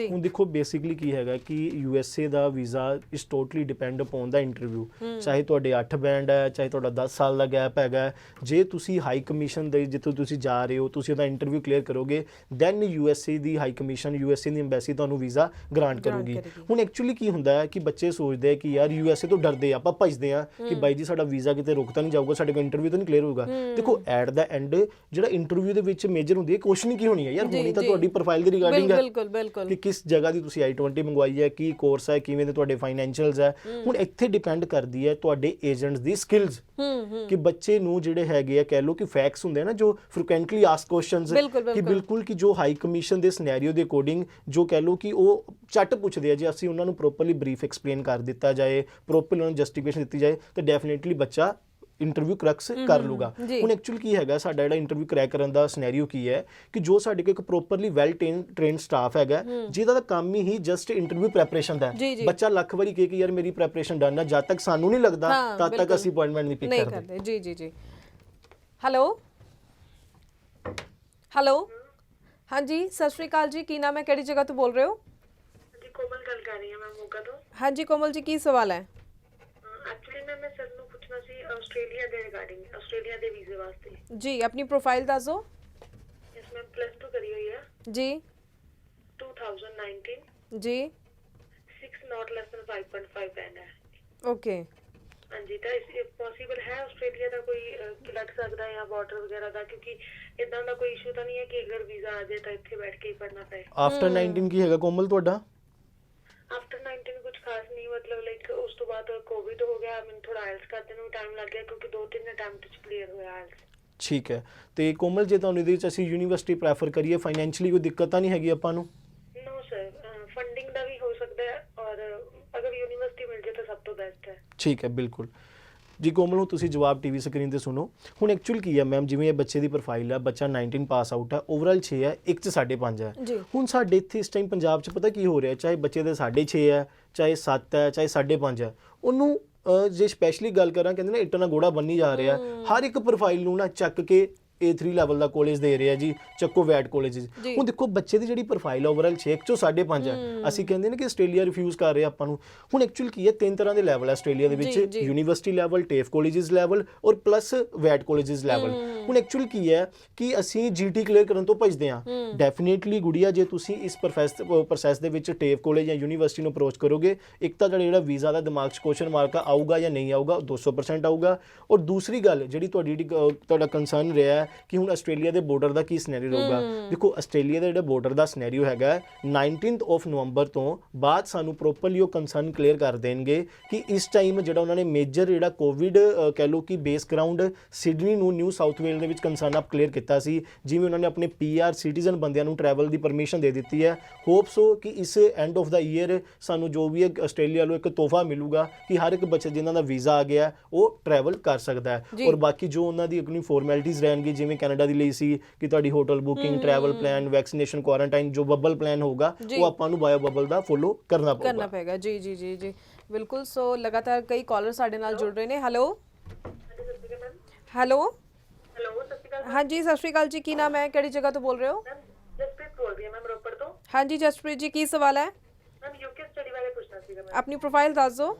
ਹੁਣ ਦੇਖੋ ਬੇਸਿਕਲੀ ਕੀ ਹੈਗਾ ਕਿ USA ਦਾ ਵੀਜ਼ਾ ਇਸ ਟੋਟਲੀ ਡਿਪੈਂਡ ਅਪਨ ਦਾ ਇੰਟਰਵਿਊ। ਚਾਹੇ ਤੁਹਾਡੇ 8 ਬੈਂਡ ਹੈ, ਚਾਹੇ ਤੁਹਾਡਾ 10 ਸਾਲ ਦਾ ਗੈਪ ਹੈਗਾ, ਜੇ ਤੁਸੀਂ ਹਾਈ ਕਮਿਸ਼ਨ ਦੇ ਜਿੱਥੋਂ ਤੁਸੀਂ ਜਾ ਰਹੇ ਹੋ, ਤੁਸੀਂ ਉਹਦਾ ਇੰਟਰਵਿਊ ਕਲੀਅਰ ਕਰੋਗੇ, ਦੈਨ USA ਦੀ ਹਾਈ ਕਮਿਸ਼ਨ, USA ਦੀ ਐਮਬੈਸੀ ਤੁਹਾਨੂੰ ਵੀਜ਼ਾ ਗ੍ਰਾਂਟ ਕਰੂਗੀ। ਹੁਣ ਐਕਚੁਅਲੀ ਕੀ ਹੁੰਦਾ ਹੈ ਕਿ ਬੱਚੇ ਸੋਚਦੇ ਆ ਕਿ ਯਾਰ USA ਤੋਂ ਡਰਦੇ ਆ, ਆਪਾਂ ਭੱਜਦੇ ਆ ਕਿ ਬਾਈ ਜੀ ਸਾਡਾ ਵੀਜ਼ਾ ਕਿਤੇ ਰੁਕ ਤਾਂ ਨਹੀਂ ਜਾਊਗਾ, ਸਾਡੇ ਕੋਲ ਇੰਟਰਵਿਊ ਤਾਂ ਨਹੀਂ ਕਲੀਅਰ ਹੋਊਗਾ। ਦੇਖੋ ਐਟ ਦਾ ਐਂਡ ਜਿਹੜਾ ਇੰਟਰਵਿਊ ਦੇ ਵਿੱਚ ਮੇਜਰ ਹੁੰਦੀ ਹੈ ਕੁਐਸਚਨ ਕੀ ਹੋਣੀ ਹੈ ਯਾਰ, ਹੋਣੀ ਤਾਂ ਤੁਹਾਡੀ ਪ੍ਰੋਫਾਈਲ ਦੀ ਰਿਗਾਰਡਿੰਗ ਹੈ। ਬਿਲਕੁਲ। ਕਿ ਕਿਸ ਜਗ੍ਹਾ ਦੀ ਤੁਸੀਂ I-20 ਮੰਗਵਾਈ ਹੈ, ਕੀ ਕੋਰਸ ਹੈ, ਕਿਵੇਂ ਦੇ ਤੁਹਾਡੇ ਫਾਈਨੈਂਸ਼ੀਅਲਸ ਹੈ। ਹੁਣ ਇੱਥੇ ਡਿਪੈਂਡ ਕਰਦੀ ਹੈ ਤੁਹਾਡੇ ਏਜੰਟਸ ਦੀ ਸਕਿੱਲਸ, ਕਿ ਬੱਚੇ ਨੂੰ ਜਿਹੜੇ ਹੈਗੇ ਆ ਕਹਿ ਲਓ ਕਿ ਫੈਕਟਸ ਹੁੰਦੇ ਆ ਨਾ, ਜੋ ਫ੍ਰੀਕੁਐਂਟਲੀ ਆਸਕ ਕੁਐਸਚਨਸ, ਕਿ ਬਿਲਕੁਲ ਕਿ ਜੋ ਹਾਈ ਕਮਿਸ਼ਨ ਦੇ ਸਿਨੈਰੀਓ ਦੇ ਅਕੋਰਡਿੰਗ ਜੋ ਕਹਿ ਲਓ ਕਿ ਉਹ ਝੱਟ ਪੁੱਛਦੇ ਆ, ਜੇ ਅਸੀਂ ਉਹਨਾਂ ਨੂੰ ਪ੍ਰੋਪਰਲੀ ਬਰੀਫ ਐਕਸਪਲੇਨ ਕਰ ਦਿੱਤਾ ਜਾਏ, ਪ੍ਰੋਪਰਲੀ ਉਹਨਾਂ ਨੂੰ ਜਸਟੀਫਿਕੇਸ਼ਨ ਦਿੱਤੀ ਜਾਏ, ਤਾਂ ਡੈਫੀਨੇਟਲੀ ਬੱਚਾ ਇੰਟਰਵਿਊ ਕਰੈਕਸ ਕਰ ਲੂਗਾ। ਹੁਣ ਐਕਚੁਅਲ ਕੀ ਹੈਗਾ ਸਾਡਾ ਜਿਹੜਾ ਇੰਟਰਵਿਊ ਕਰੈਕ ਕਰਨ ਦਾ ਸਿਨੈਰੀਓ ਕੀ ਹੈ ਕਿ ਜੋ ਸਾਡੇ ਕੋਲ ਇੱਕ ਪ੍ਰੋਪਰਲੀ ਵੈਲ ਟ੍ਰੇਨਡ ਸਟਾਫ ਹੈਗਾ, ਜਿਹਦਾ ਦਾ ਕੰਮ ਹੀ ਜਸਟ ਇੰਟਰਵਿਊ ਪ੍ਰੈਪਰੇਸ਼ਨ ਦਾ ਹੈ। ਬੱਚਾ ਲੱਖ ਵਾਰੀ ਕਹੇ ਕਿ ਯਾਰ ਮੇਰੀ ਪ੍ਰੈਪਰੇਸ਼ਨ ਡਨ ਹੈ, ਜਦ ਤੱਕ ਸਾਨੂੰ ਨਹੀਂ ਲੱਗਦਾ ਤਦ ਤੱਕ ਅਸੀਂ ਅਪਾਇੰਟਮੈਂਟ ਨਹੀਂ ਪਿਕ ਕਰਦੇ। ਜੀ ਹੈਲੋ ਹਾਂਜੀ, ਸਤਿ ਸ਼੍ਰੀ ਅਕਾਲ ਜੀ, ਕੀ ਨਾਮ ਹੈ, ਕਿਹੜੀ ਜਗ੍ਹਾ ਤੋਂ ਬੋਲ ਰਹੇ ਹੋ? ਜੀ ਕੋਮਲ ਗੱਲ ਕਰ ਰਹੀ ਹਾਂ ਮੈਂ ਮੋਗਾ ਤੋਂ। ਹਾਂਜੀ ਕੋਮਲ ਜੀ, ਕੀ ਸਵਾਲ ਹੈ? ਐਕਚੁਅਲੀ ਮੈਂ ਸਰ ਨੂੰ ਪੁੱਛਣਾ ਸੀ ਆਸਟ੍ਰੇਲੀਆ ਦੇ ਰਿਗਾਰਡਿੰਗ, ਆਸਟ੍ਰੇਲੀਆ ਦੇ ਵੀਜ਼ੇ ਵਾਸਤੇ। ਜੀ ਆਪਣੀ ਪ੍ਰੋਫਾਈਲ ਦੱਸ ਦਿਓ। ਇਸ ਮੈਂ +2 ਕਰੀ ਹੋਈ ਹੈ ਜੀ 2019 ਜੀ 6 not less than 5.5 ਬੈਂਡ ਹੈ। ਓਕੇ ਹਾਂਜੀ, ਤਾਂ ਇਸ ਪੋਸੀਬਲ ਹੈ ਆਸਟ੍ਰੇਲੀਆ ਦਾ ਕੋਈ ਲੱਗ ਸਕਦਾ ਹੈ ਜਾਂ ਬਾਰਡਰ ਵਗੈਰਾ ਦਾ, ਕਿਉਂਕਿ ਇਦਾਂ ਦਾ ਕੋਈ ਇਸ਼ੂ ਤਾਂ ਨਹੀਂ ਹੈ ਕਿ ਅਗਰ ਵੀਜ਼ਾ ਆ ਜਾਏ ਤਾਂ ਇੱਥੇ ਬੈਠ ਕੇ ਹੀ ਪੜਨਾ ਪਏ। ਆਫਟਰ 19 ਕੀ ਹੈਗਾ ਕੋਮਲ ਤੁਹਾਡਾ? ਆਫਟਰ 19 ਕੁਝ ਖਾਸ ਨਹੀਂ, ਮਤਲਬ ਲਾਈਕ ਉਸ ਤੋਂ ਬਾਅਦ ਕੋਵਿਡ ਹੋ ਗਿਆ, ਮੈਨੂੰ ਥੋੜਾ ਆਇਲਸ ਕਰਦੇ ਨੂੰ ਟਾਈਮ ਲੱਗ ਗਿਆ ਕਿਉਂਕਿ 2-3 ਅਟੈਂਪਟ ਚ ਕਲੀਅਰ ਹੋਇਆ ਆਇਲਸ। ਠੀਕ ਹੈ, ਤੇ ਕੋਮਲ ਜੇ ਤੁਹਾਨੂੰ ਇਹਦੇ ਵਿੱਚ ਅਸੀਂ ਯੂਨੀਵਰਸਿਟੀ ਪ੍ਰੈਫਰ ਕਰੀਏ, ਫਾਈਨੈਂਸ਼ੀਅਲੀ ਕੋਈ ਦਿੱਕਤ ਤਾਂ ਨਹੀਂ ਹੈਗੀ ਆਪਾਂ ਨੂੰ? ਨੋ ਸਰ, ਫੰਡਿੰਗ ਦਾ ਵੀ ਹੋ ਸਕਦਾ ਹੈ ਔਰ ਅਗਰ ਯੂਨੀਵਰਸਿਟੀ ਮਿਲ ਜਾਏ ਤਾਂ ਸਭ ਤੋਂ ਬੈਸਟ ਹੈ। ਠੀਕ ਹੈ, ਬਿਲਕੁਲ ਜੀ ਕੋਮਲ ਨੂੰ ਤੁਸੀਂ ਜਵਾਬ ਟੀਵੀ ਸਕਰੀਨ ਤੇ ਸੁਣੋ। ਹੁਣ ਐਕਚੁਅਲ ਕੀ ਹੈ ਮੈਮ, ਜਿਵੇਂ ਇਹ ਬੱਚੇ ਦੀ ਪ੍ਰੋਫਾਈਲ ਹੈ, ਬੱਚਾ 19 ਪਾਸ ਆਊਟ ਹੈ, ਓਵਰਆਲ 6 ਹੈ, ਇੱਕ 'ਚ 5.5 ਹੈ। ਹੁਣ ਸਾਡੇ ਇੱਥੇ ਇਸ ਟਾਈਮ ਪੰਜਾਬ 'ਚ ਪਤਾ ਕੀ ਹੋ ਰਿਹਾ, ਚਾਹੇ ਬੱਚੇ ਦੇ 6.5 ਹੈ, ਚਾਹੇ 7 ਹੈ, ਚਾਹੇ 5.5 ਹੈ, ਉਹਨੂੰ ਜੇ ਸਪੈਸ਼ਲੀ ਗੱਲ ਕਰਾਂ, ਕਹਿੰਦੇ ਨਾ ਇੱਟਾਂ ਨਾਲ ਗੋੜਾ ਬੰਨੀ ਜਾ ਰਿਹਾ, ਹਰ ਇੱਕ ਪ੍ਰੋਫਾਈਲ ਨੂੰ ਨਾ ਚੱਕ ਕੇ A3 ਲੈਵਲ ਦਾ ਕਾਲਜ ਦੇ ਰਿਹਾ ਜੀ, ਚੱਕੋ ਵੈਟ ਕਾਲਜਸ। ਹੁਣ ਦੇਖੋ ਬੱਚੇ ਦੀ ਜਿਹੜੀ ਪ੍ਰੋਫਾਈਲ ਓਵਰਆਲ 6 ਚੋਂ 5.5 ਹੈ। ਅਸੀਂ ਕਹਿੰਦੇ ਨੇ ਕਿ ਆਸਟ੍ਰੇਲੀਆ ਰਿਫਿਊਜ਼ ਕਰ ਰਿਹਾ ਆਪਾਂ ਨੂੰ। ਹੁਣ ਐਕਚੁਅਲ ਕੀ ਹੈ, 3 ਤਰ੍ਹਾਂ ਦੇ ਲੈਵਲ ਹੈ ਆਸਟ੍ਰੇਲੀਆ ਦੇ ਵਿੱਚ, university level, TAFE colleges level ਔਰ ਪਲੱਸ ਵੈਟ ਕਾਲਜਸ ਲੈਵਲ। ਹੁਣ ਐਕਚੁਅਲ ਕੀ ਹੈ ਕਿ ਅਸੀਂ GT ਕਲੀਅਰ ਕਰਨ ਤੋਂ ਭੱਜਦੇ ਹਾਂ। ਡੈਫੀਨੇਟਲੀ ਗੁੜੀਆ, ਜੇ ਤੁਸੀਂ ਇਸ ਪ੍ਰੋਸੈਸ ਦੇ ਵਿੱਚ ਟੇਫ ਕਾਲਜ ਜਾਂ ਯੂਨੀਵਰਸਿਟੀ ਨੂੰ ਅਪਰੋਚ ਕਰੋਗੇ, ਇੱਕ ਤਾਂ ਜਿਹੜਾ ਵੀਜ਼ਾ ਦਾ ਦਿਮਾਗ 'ਚ ਕੁਐਸਚਨ ਮਾਰਕ ਆਊਗਾ ਜਾਂ ਨਹੀਂ ਆਊਗਾ, 200% ਆਊਗਾ। ਔਰ ਦੂਸਰੀ ਗੱਲ ਜਿਹੜੀ ਤੁਹਾਡਾ ਕੰਸਰਨ ਰਿਹਾ ਕਿ ਹੁਣ ਆਸਟ੍ਰੇਲੀਆ ਦੇ ਬਾਰਡਰ ਦਾ ਕੀ ਸਿਨੈਰੀਓ ਰਹੂਗਾ। ਦੇਖੋ ਆਸਟ੍ਰੇਲੀਆ ਦਾ ਜਿਹੜਾ ਬਾਰਡਰ ਦਾ ਸਿਨੈਰੀਓ ਹੈਗਾ 19th of ਨਵੰਬਰ ਤੋਂ ਬਾਅਦ ਸਾਨੂੰ ਪ੍ਰੋਪਰਲੀ ਉਹ ਕੰਸਰਨ ਕਲੀਅਰ ਕਰ ਦੇਣਗੇ ਕਿ ਇਸ ਟਾਈਮ ਜਿਹੜਾ ਉਹਨਾਂ ਨੇ ਮੇਜਰ ਜਿਹੜਾ ਕੋਵਿਡ ਕਹਿ ਲਓ ਕਿ ਬੇਸ ਗਰਾਊਂਡ ਸਿਡਨੀ ਨੂੰ ਨਿਊ ਸਾਊਥ ਵੇਲ ਦੇ ਵਿੱਚ ਕੰਸਰਨ ਆਪ ਕਲੀਅਰ ਕੀਤਾ ਸੀ, ਜਿਵੇਂ ਉਹਨਾਂ ਨੇ ਆਪਣੇ PR ਸਿਟੀਜ਼ਨ ਬੰਦਿਆਂ ਨੂੰ ਟਰੈਵਲ ਦੀ ਪਰਮਿਸ਼ਨ ਦੇ ਦਿੱਤੀ ਹੈ। ਹੋਪ ਸੋ ਕਿ ਇਸ ਐਂਡ ਆਫ ਦਾ ਈਅਰ ਸਾਨੂੰ ਜੋ ਵੀ ਆਸਟ੍ਰੇਲੀਆ ਨੂੰ ਇੱਕ ਤੋਹਫਾ ਮਿਲੂਗਾ ਕਿ ਹਰ ਇੱਕ ਬੱਚਾ ਜਿਨ੍ਹਾਂ ਦਾ ਵੀਜ਼ਾ ਆ ਗਿਆ ਉਹ ਟਰੈਵਲ ਕਰ ਸਕਦਾ ਹੈ। ਔਰ ਬਾਕੀ ਜੋ ਉਹਨਾਂ ਦੀ ਆਪਣੀ ਫਾਰਮੈਲਿਟੀਜ਼ ਰਹਿਣਗੀ, ਜਿਵੇਂ ਕੈਨੇਡਾ ਦੀ ਲਈ ਸੀ ਕਿ ਤੁਹਾਡੀ hotel booking, travel plan, vaccination, quarantine, ਜੋ ਬਬਲ ਪਲਾਨ ਹੋਊਗਾ ਉਹ ਆਪਾਂ ਨੂੰ ਬਾਇਓ ਬਬਲ ਦਾ ਫੋਲੋ ਕਰਨਾ ਪਏਗਾ। ਜੀ ਜੀ ਜੀ ਜੀ ਬਿਲਕੁਲ। ਸੋ ਲਗਾਤਾਰ ਕਈ ਕਾਲਰ ਸਾਡੇ ਨਾਲ ਜੁੜ ਰਹੇ ਨੇ। ਹੈਲੋ ਹੈਲੋ ਹਾਂਜੀ, ਸਤਿ ਸ਼੍ਰੀ ਅਕਾਲ ਜੀ। ਕੀ ਨਾਮ ਹੈ, ਕਿਹੜੀ ਜਗ੍ਹਾ ਤੋਂ ਬੋਲ ਰਹੇ ਹੋ? ਜਸਪ੍ਰੀਤ ਬੋਲ ਰਹੀ ਹਾਂ ਮੈਮ, ਰੋਪੜ ਤੋਂ। ਹਾਂਜੀ ਜਸਪ੍ਰੀਤ ਜੀ, ਕੀ ਸਵਾਲ ਹੈ? ਮੈਮ UK ਸਟੱਡੀ ਬਾਰੇ ਪੁੱਛਣਾ ਸੀਗਾ ਮੈਂ। ਆਪਣੀ ਪ੍ਰੋਫਾਈਲ ਦੱਸ ਦਿਓ।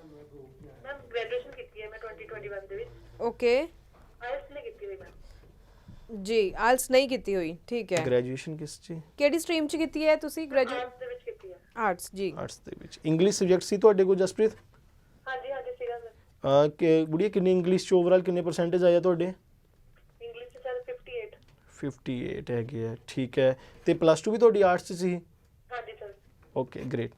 ਮੈਮ ਗ੍ਰੈਜੂਏਸ਼ਨ ਕੀਤੀ ਹੈ ਮੈਂ 2021 ਦੇ ਵਿੱਚ। ਓਕੇ। ਆਇਲਸ ਨਹੀਂ ਕੀਤੀ ਹੋਈ ਮੈਂ ਜੀ, ਆਇਲਸ ਨਹੀਂ ਕੀਤੀ ਹੋਈ, ਠੀਕ ਹੈ। ਗ੍ਰੈਜੂਏਸ਼ਨ ਕਿਸ ਚ, ਕਿਹੜੀ ਸਟਰੀਮ ਚ ਕੀਤੀ ਹੈ ਤੁਸੀਂ? ਆਰਟਸ ਦੇ ਵਿੱਚ ਕੀਤੀ ਹੈ। ਆਰਟਸ ਜੀ, ਆਰਟਸ ਦੇ ਵਿੱਚ। ਇੰਗਲਿਸ਼ ਸਬਜੈਕਟ ਸੀ ਤੁਹਾਡੇ ਕੋਲ ਜਸਪ੍ਰੀਤ? ਹਾਂਜੀ ਹਾਂਜੀ ਸੀਗਾ ਸਰ। ਕਿ ਗੁੜੀਆ ਕਿੰਨੀ ਇੰਗਲਿਸ਼ ਚ ਓਵਰਆਲ ਕਿੰਨੇ ਪਰਸੈਂਟੇਜ ਆਇਆ ਤੁਹਾਡੇ? ਇੰਗਲਿਸ਼ ਚ ਸਰ 58 ਹੈਗੇ ਆ, ਠੀਕ ਹੈ। ਤੇ ਪਲੱਸ 2 ਵੀ ਤੁਹਾਡੀ ਆਰਟਸ ਚ ਸੀ? ਹਾਂਜੀ ਸਰ। Okay great.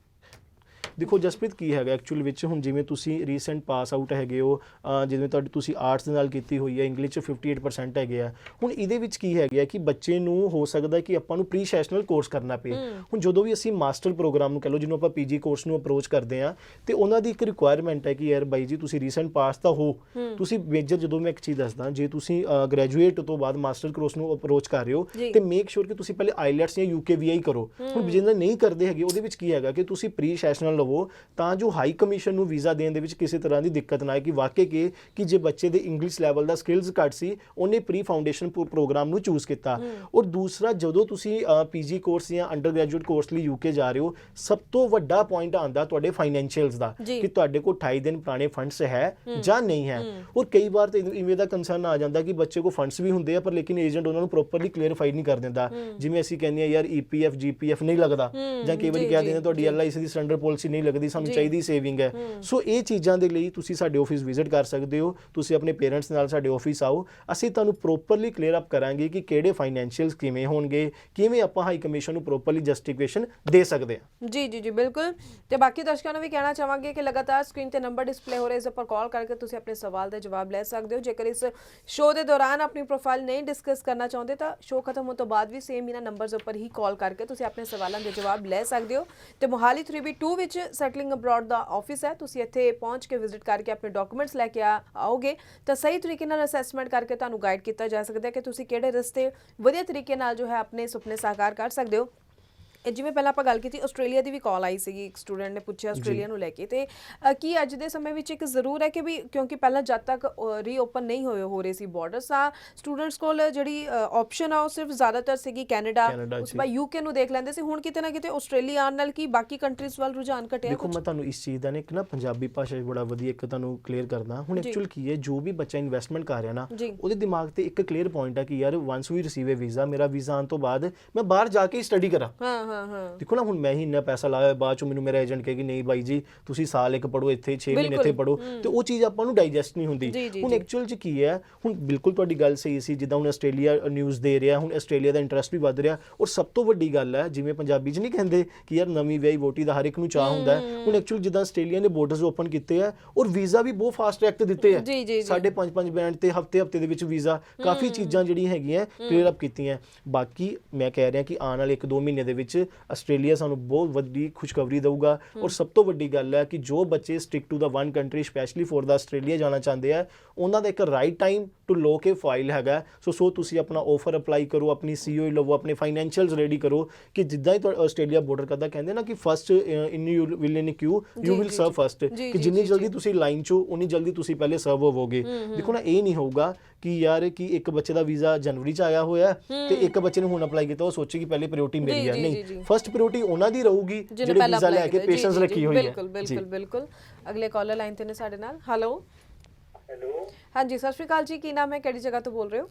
ਦੇਖੋ ਜਸਪ੍ਰੀਤ ਕੀ ਹੈਗਾ ਐਕਚੁਅਲ ਵਿੱਚ, ਹੁਣ ਜਿਵੇਂ ਤੁਸੀਂ ਰੀਸੈਂਟ ਪਾਸ ਆਊਟ ਹੈਗੇ ਹੋ, ਜਿਵੇਂ ਤੁਸੀਂ ਆਰਟਸ ਦੇ ਨਾਲ ਕੀਤੀ ਹੋਈ ਹੈ, ਇੰਗਲਿਸ਼ 'ਚ 58% ਹੈਗੇ ਆ। ਹੁਣ ਇਹਦੇ ਵਿੱਚ ਕੀ ਹੈਗਾ ਕਿ ਬੱਚੇ ਨੂੰ ਹੋ ਸਕਦਾ ਕਿ ਆਪਾਂ ਨੂੰ ਪ੍ਰੀ ਸੈਸ਼ਨਲ ਕੋਰਸ ਕਰਨਾ ਪਏ। ਹੁਣ ਜਦੋਂ ਵੀ ਅਸੀਂ ਮਾਸਟਰ ਪ੍ਰੋਗਰਾਮ ਨੂੰ ਕਹਿ ਲਓ, ਜਿਹਨੂੰ ਆਪਾਂ PG ਕੋਰਸ ਨੂੰ ਅਪਰੋਚ ਕਰਦੇ ਹਾਂ, ਤੇ ਉਹਨਾਂ ਦੀ ਇੱਕ ਰਿਕੁਆਇਰਮੈਂਟ ਹੈ ਕਿ ਯਾਰ ਬਾਈ ਜੀ ਤੁਸੀਂ ਰੀਸੈਂਟ ਪਾਸ ਤਾਂ ਹੋ, ਤੁਸੀਂ ਮੇਜਰ, ਜਦੋਂ ਮੈਂ ਇੱਕ ਚੀਜ਼ ਦੱਸਦਾ, ਜੇ ਤੁਸੀਂ ਗ੍ਰੈਜੂਏਟ ਤੋਂ ਬਾਅਦ ਮਾਸਟਰ ਕੋਰਸ ਨੂੰ ਅਪਰੋਚ ਕਰ ਰਹੇ ਹੋ ਤੇ ਮੇਕ ਸ਼ੋਰ ਕਿ ਤੁਸੀਂ ਪਹਿਲੇ ਆਈਲੈਟਸ ਜਾਂ UKVI ਕਰੋ। ਹੁਣ ਜਿਹਨਾਂ ਨਹੀਂ ਕਰਦੇ ਹੈਗੇ, ਉਹਦੇ ਵਿੱਚ ਕੀ ਹੈਗਾ ਕਿ ਤੁਸੀਂ ਪ੍ਰੀ ਸੈਸ਼ਨਲ ਤਾਂ ਜੋ ਹਾਈ ਕਮਿਸ਼ਨ ਨੂੰ ਵੀਜ਼ਾ ਦੇਣ ਦੇ ਵਿੱਚ ਕਿਸੇ ਤਰ੍ਹਾਂ ਦੀ ਦਿੱਕਤ ਨਾ ਆਏ, ਕਿ ਵਾਕਈ ਕਿ ਜੇ ਬੱਚੇ ਦੇ ਇੰਗਲਿਸ਼ ਲੈਵਲ ਦਾ ਸਕਿੱਲਸ ਘੱਟ ਸੀ, ਉਹਨੇ ਪ੍ਰੀ ਫਾਊਂਡੇਸ਼ਨ ਪ੍ਰੋਗਰਾਮ ਨੂੰ ਚੂਜ਼ ਕੀਤਾ। ਔਰ ਦੂਸਰਾ, ਜਦੋਂ ਤੁਸੀਂ PG ਕੋਰਸ ਜਾਂ ਅੰਡਰ ਗ੍ਰੈਜੂਏਟ ਕੋਰਸ ਲਈ UK ਜਾ ਰਹੇ ਹੋ, ਸਭ ਤੋਂ ਵੱਡਾ ਪੁਆਇੰਟ ਆਉਂਦਾ ਤੁਹਾਡੇ ਫਾਈਨੈਂਸ਼ੀਅਲਸ ਦਾ, ਕਿ ਤੁਹਾਡੇ ਕੋਲ 28 ਦਿਨ ਪੁਰਾਣੇ ਫੰਡਸ ਹੈ ਜਾਂ ਨਹੀਂ ਹੈ। ਔਰ ਕਈ ਵਾਰ ਤੇ ਇਵੇਂ ਦਾ ਕੰਸਰਨ ਆ ਜਾਂਦਾ ਕਿ ਬੱਚੇ ਕੋਲ ਫੰਡਸ ਵੀ ਹੁੰਦੇ ਆ, ਪਰ ਲੇਕਿਨ ਏਜੰਟ ਉਹਨਾਂ ਨੂੰ ਪ੍ਰੋਪਰਲੀ ਕਲੀਅਰਫਾਈ ਨਹੀਂ ਕਰ ਦਿੰਦਾ। ਜਿਵੇਂ ਅਸੀਂ ਕਹਿੰਦੇ ਆ ਯਾਰ EPF GPF ਨਹੀਂ ਲੱਗਦਾ, ਜਾਂ ਕਈ ਵਾਰੀ ਕਹਿ ਦਿੰਦੇ ਤੁਹਾਡੀ LIC ਦੀ ਸਰੈਂਡਰ ਪਾਲਿਸੀ ਨਹੀਂ ਲੱਗਦੀ, ਸਾਨੂੰ ਚਾਹੀਦੀ ਸੇਵਿੰਗ ਹੈ। ਸੋ ਇਹ ਚੀਜ਼ਾਂ ਦੇ ਲਈ ਤੁਸੀਂ ਸਾਡੇ ਆਫਿਸ ਵਿਜ਼ਿਟ ਕਰ ਸਕਦੇ ਹੋ, ਤੁਸੀਂ ਆਪਣੇ ਪੇਰੈਂਟਸ ਨਾਲ ਸਾਡੇ ਆਫਿਸ ਆਓ, ਅਸੀਂ ਤੁਹਾਨੂੰ ਪ੍ਰੋਪਰਲੀ ਕਲੀਅਰ ਅਪ ਕਰਾਂਗੇ ਕਿ ਕਿਹੜੇ ਫਾਈਨੈਂਸ਼ੀਅਲਸ ਕਿਵੇਂ ਹੋਣਗੇ, ਕਿਵੇਂ ਆਪਾਂ ਹਾਈ ਕਮਿਸ਼ਨ ਨੂੰ ਪ੍ਰੋਪਰਲੀ ਜਸਟੀਫਿਕੇਸ਼ਨ ਦੇ ਸਕਦੇ ਹਾਂ। ਜੀ ਜੀ ਜੀ ਬਿਲਕੁਲ। ਤੇ ਬਾਕੀ ਦਰਸ਼ਕਾਂ ਨੂੰ ਵੀ ਕਹਿਣਾ ਚਾਹਾਂਗੇ ਕਿ ਲਗਾਤਾਰ ਸਕਰੀਨ ਤੇ ਨੰਬਰ ਡਿਸਪਲੇ ਹੋ ਰਹੇ, ਇਸ ਉੱਪਰ ਕਾਲ ਕਰਕੇ ਤੁਸੀਂ ਆਪਣੇ ਸਵਾਲ ਦੇ ਜਵਾਬ ਲੈ ਸਕਦੇ ਹੋ। ਜੇਕਰ ਇਸ ਸ਼ੋਅ ਦੇ ਦੌਰਾਨ ਆਪਣੀ ਪ੍ਰੋਫਾਈਲ ਨਹੀਂ ਡਿਸਕਸ ਕਰਨਾ ਚਾਹੁੰਦੇ ਤਾਂ ਸ਼ੋਅ ਖਤਮ ਹੋਣ ਤੋਂ ਬਾਅਦ ਵੀ ਸੇਮ ਇਹਨਾਂ ਨੰਬਰਸ ਉੱਪਰ ਹੀ ਕਾਲ ਕਰਕੇ ਤੁਸੀਂ ਆਪਣੇ ਸਵਾਲਾਂ ਦੇ ਜਵਾਬ ਲੈ ਸਕਦੇ ਹੋ। ਤੇ ਮੋਹਾਲੀ 3B2 ਵਿੱਚ ਸੈਟਲਿੰਗ ਅਬਰੋਡ ਦਾ ਆਫਿਸ ਹੈ, ਤੁਸੀਂ ਇੱਥੇ ਪਹੁੰਚ ਕੇ ਵਿਜ਼ਿਟ ਕਰਕੇ ਆਪਣੇ ਡਾਕੂਮੈਂਟਸ ਲੈ ਕੇ ਆਓਗੇ ਤਾਂ ਸਹੀ ਤਰੀਕੇ ਨਾਲ ਅਸੈਸਮੈਂਟ ਕਰਕੇ ਤੁਹਾਨੂੰ ਗਾਈਡ ਕੀਤਾ ਜਾ ਸਕਦਾ ਹੈ ਕਿ ਤੁਸੀਂ ਕਿਹੜੇ ਰਸਤੇ ਵਧੀਆ ਤਰੀਕੇ ਨਾਲ ਜੋ ਹੈ ਆਪਣੇ ਸੁਪਨੇ ਸਾਕਾਰ ਕਰ ਸਕਦੇ ਹੋ। ਜਿਵੇਂ ਪਹਿਲਾਂ ਆਪਾਂ ਗੱਲ ਕੀਤੀ, ਆਸਟ੍ਰੇਲੀਆ ਦੀ ਵੀ ਕਾਲ ਆਈ ਸੀਗੀ, ਇੱਕ ਸਟੂਡੈਂਟ ਨੇ ਪੁੱਛਿਆ ਆਸਟ੍ਰੇਲੀਆ ਨੂੰ ਲੈ ਕੇ, ਤੇ ਕੀ ਅੱਜ ਦੇ ਸਮੇਂ ਵਿੱਚ ਇੱਕ ਜ਼ਰੂਰ ਹੈ ਕਿ ਵੀ ਕਿਉਂਕਿ ਪਹਿਲਾਂ ਜਦ ਤੱਕ ਰੀਓਪਨ ਨਹੀਂ ਹੋ ਰਹੇ ਸੀ ਬਾਰਡਰਸ, ਤਾਂ ਸਟੂਡੈਂਟਸ ਕੋਲ ਜਿਹੜੀ ਆਪਸ਼ਨ ਆ ਉਹ ਸਿਰਫ ਜ਼ਿਆਦਾਤਰ ਸੀਗੀ ਕੈਨੇਡਾ, ਉਸ ਬਾਅਦ UK ਨੂੰ ਦੇਖ ਲੈਂਦੇ ਸੀ। ਹੁਣ ਕਿਤੇ ਨਾ ਕਿਤੇ ਆਸਟ੍ਰੇਲੀਆ ਆਉਣ ਨਾਲ ਕੀ ਬਾਕੀ ਕੰਟਰੀਜ਼ ਵੱਲ ਰੁਝਾਨ ਘਟਿਆ? ਦੇਖੋ ਮੈਂ ਤੁਹਾਨੂੰ ਇਸ ਚੀਜ਼ ਦਾ ਇੱਕ ਨਾ ਪੰਜਾਬੀ ਭਾਸ਼ਾ 'ਚ ਬੜਾ ਵਧੀਆ ਇੱਕ ਤੁਹਾਨੂੰ ਕਲੀਅਰ ਕਰਦਾ। ਹੁਣ ਐਕਚੁਅਲ ਕੀ ਹੈ, ਜੋ ਵੀ ਬੱਚਾ ਇਨਵੈਸਟਮੈਂਟ ਕਰ ਰਿਹਾ ਨਾ, ਉਹਦੇ ਦਿਮਾਗ ਤੇ ਇੱਕ ਕਲੀਅਰ ਪੁਆਇੰਟ ਹੈ ਕਿ ਯਾਰ ਵਾਂਸ ਵੀ ਰਿਸੀਵ ਅ ਵੀਜ਼ਾ, ਮੇਰਾ ਵੀਜ਼ਾ ਆਉਣ ਤੋਂ ਬਾਅਦ ਮੈਂ ਬਾਹਰ ਜਾ ਕੇ ਸਟੱਡੀ ਕਰਾਂ। ਦੇਖੋ ਨਾ, ਹੁਣ ਮੈਂ ਹੀ ਇੰਨਾ ਪੈਸਾ ਲਾਇਆ, ਬਾਅਦ ਚੋਂ ਮੈਨੂੰ ਮੇਰਾ ਏਜੰਟ ਕਹੇ ਕਿ ਨਹੀਂ ਬਾਈ ਜੀ ਤੁਸੀਂ ਸਾਲ ਇੱਕ ਪੜੋ ਇੱਥੇ, 6 ਮਹੀਨੇ ਇੱਥੇ ਪੜੋ, ਤੇ ਉਹ ਚੀਜ਼ ਆਪਾਂ ਨੂੰ ਡਾਈਜੈਸਟ ਨਹੀਂ ਹੁੰਦੀ। ਹੁਣ ਐਕਚੁਅਲ 'ਚ ਕੀ ਹੈ, ਹੁਣ ਬਿਲਕੁਲ ਤੁਹਾਡੀ ਗੱਲ ਸਹੀ ਸੀ, ਜਿੱਦਾਂ ਹੁਣ ਆਸਟ੍ਰੇਲੀਆ ਨਿਊਜ਼ ਦੇ ਰਿਹਾ, ਹੁਣ ਆਸਟ੍ਰੇਲੀਆ ਦਾ ਇੰਟਰਸਟ ਵੀ ਵੱਧ ਰਿਹਾ। ਔਰ ਸਭ ਤੋਂ ਵੱਡੀ ਗੱਲ ਹੈ, ਜਿਵੇਂ ਪੰਜਾਬੀ 'ਚ ਨਹੀਂ ਕਹਿੰਦੇ ਕਿ ਯਾਰ ਨਵੀਂ ਵਿਆਹੀ ਵੋਟੀ ਦਾ ਹਰ ਇੱਕ ਨੂੰ ਚਾਹ ਹੁੰਦਾ ਹੈ, ਹੁਣ ਐਕਚੁਅਲ ਜਿੱਦਾਂ ਆਸਟ੍ਰੇਲੀਆ ਨੇ ਬੋਰਡਰਸ ਓਪਨ ਕੀਤੇ ਆ ਔਰ ਵੀਜ਼ਾ ਵੀ ਬਹੁਤ ਫਾਸਟ ਟਰੈਕ ਤੇ ਦਿੱਤੇ ਆ, 5.5 ਬੈਂਡ ਤੇ ਹਫਤੇ ਦੇ ਵਿੱਚ ਵੀਜ਼ਾ, ਕਾਫੀ ਚੀਜ਼ਾਂ ਜਿਹੜੀਆਂ ਹੈਗੀਆਂ ਕਲੀਅਰ ਅਪ ਕੀਤੀਆਂ। ਬਾਕੀ ਮੈਂ ਕਹਿ ਰਿਹਾ ਕਿ ਆਉਣ ਵਾਲੇ 1-2 ਮਹੀਨੇ ਦੇ ਵਿੱਚ ਆਸਟ੍ਰੇਲੀਆ ਸਾਨੂੰ ਬਹੁਤ ਵੱਡੀ ਖੁਸ਼ਖਬਰੀ ਦਊਗਾ। ਔਰ ਸਭ ਤੋਂ ਵੱਡੀ ਗੱਲ ਹੈ ਕਿ ਜੋ ਬੱਚੇ stick to the one country specially for the Australia ਜਾਣਾ ਚਾਹੁੰਦੇ ਆ, ਉਹਨਾਂ ਦਾ ਇੱਕ ਰਾਈਟ ਟਾਈਮ ਟੂ ਲੋਕ ਇਹ ਫਾਈਲ ਹੈਗਾ। ਸੋ ਤੁਸੀਂ ਆਪਣਾ ਆਫਰ ਅਪਲਾਈ ਕਰੋ, ਆਪਣੀ ਸੀਓ ਲਵੋ, ਆਪਣੇ ਫਾਈਨੈਂਸ਼ੀਅਲਸ ਰੈਡੀ ਕਰੋ ਕਿ ਜਿੱਦਾਂ ਹੀ ਤੁਹਾਡਾ ਆਸਟ੍ਰੇਲੀਆ ਬਾਰਡਰ ਕਰਦਾ, ਕਹਿੰਦੇ ਨਾ ਕਿ first in you will in queue you will serve first, ਕਿ ਜਿੰਨੀ ਜਲਦੀ ਤੁਸੀਂ ਲਾਈਨ 'ਚੋਂ ਉਨੀ ਜਲਦੀ ਤੁਸੀਂ ਪਹਿਲੇ ਸਰਵ ਹੋਵੋਗੇ। ਦੇਖੋ ਨਾ, ਇਹ ਨਹੀਂ ਹੋਊਗਾ ਕਿ ਯਾਰ ਕਿ ਇੱਕ ਬੱਚੇ ਦਾ ਵੀਜ਼ਾ ਜਨਵਰੀ 'ਚ ਆਇਆ ਹੋਇਆ ਤੇ ਇੱਕ ਬੱਚੇ ਨੇ ਹੁਣ ਅਪਲਾਈ ਕੀਤਾ, ਉਹ ਸੋਚੇ ਕਿ ਪਹਿਲੇ ਪ੍ਰਾਇੋਰਟੀ ਮੇਰੀ ਹੈ। ਨਹੀਂ, ਫਸਟ ਪ੍ਰਾਇੋਰਟੀ ਉਹਨਾਂ ਦੀ ਰਹੂਗੀ ਜਿਹੜੇ ਵੀਜ਼ਾ ਲੈ ਕੇ ਪੇਸ਼ੈਂਸ ਰੱਖੀ ਹੋਈ ਹੈ। ਬਿਲਕੁਲ। ਅਗਲੇ ਕਾਲਰ ਲਾਈਨ ਤੇ ਨੇ ਸਾਡੇ ਨਾਲ। ਹੈਲੋ ਹਾਂਜੀ, ਸਤਿ ਸ਼੍ਰੀ ਅਕਾਲ ਜੀ, ਕੀ ਨਾਮ ਹੈ, ਕਿਹੜੀ ਜਗ੍ਹਾ ਤੋਂ ਬੋਲ ਰਹੇ ਹੋ?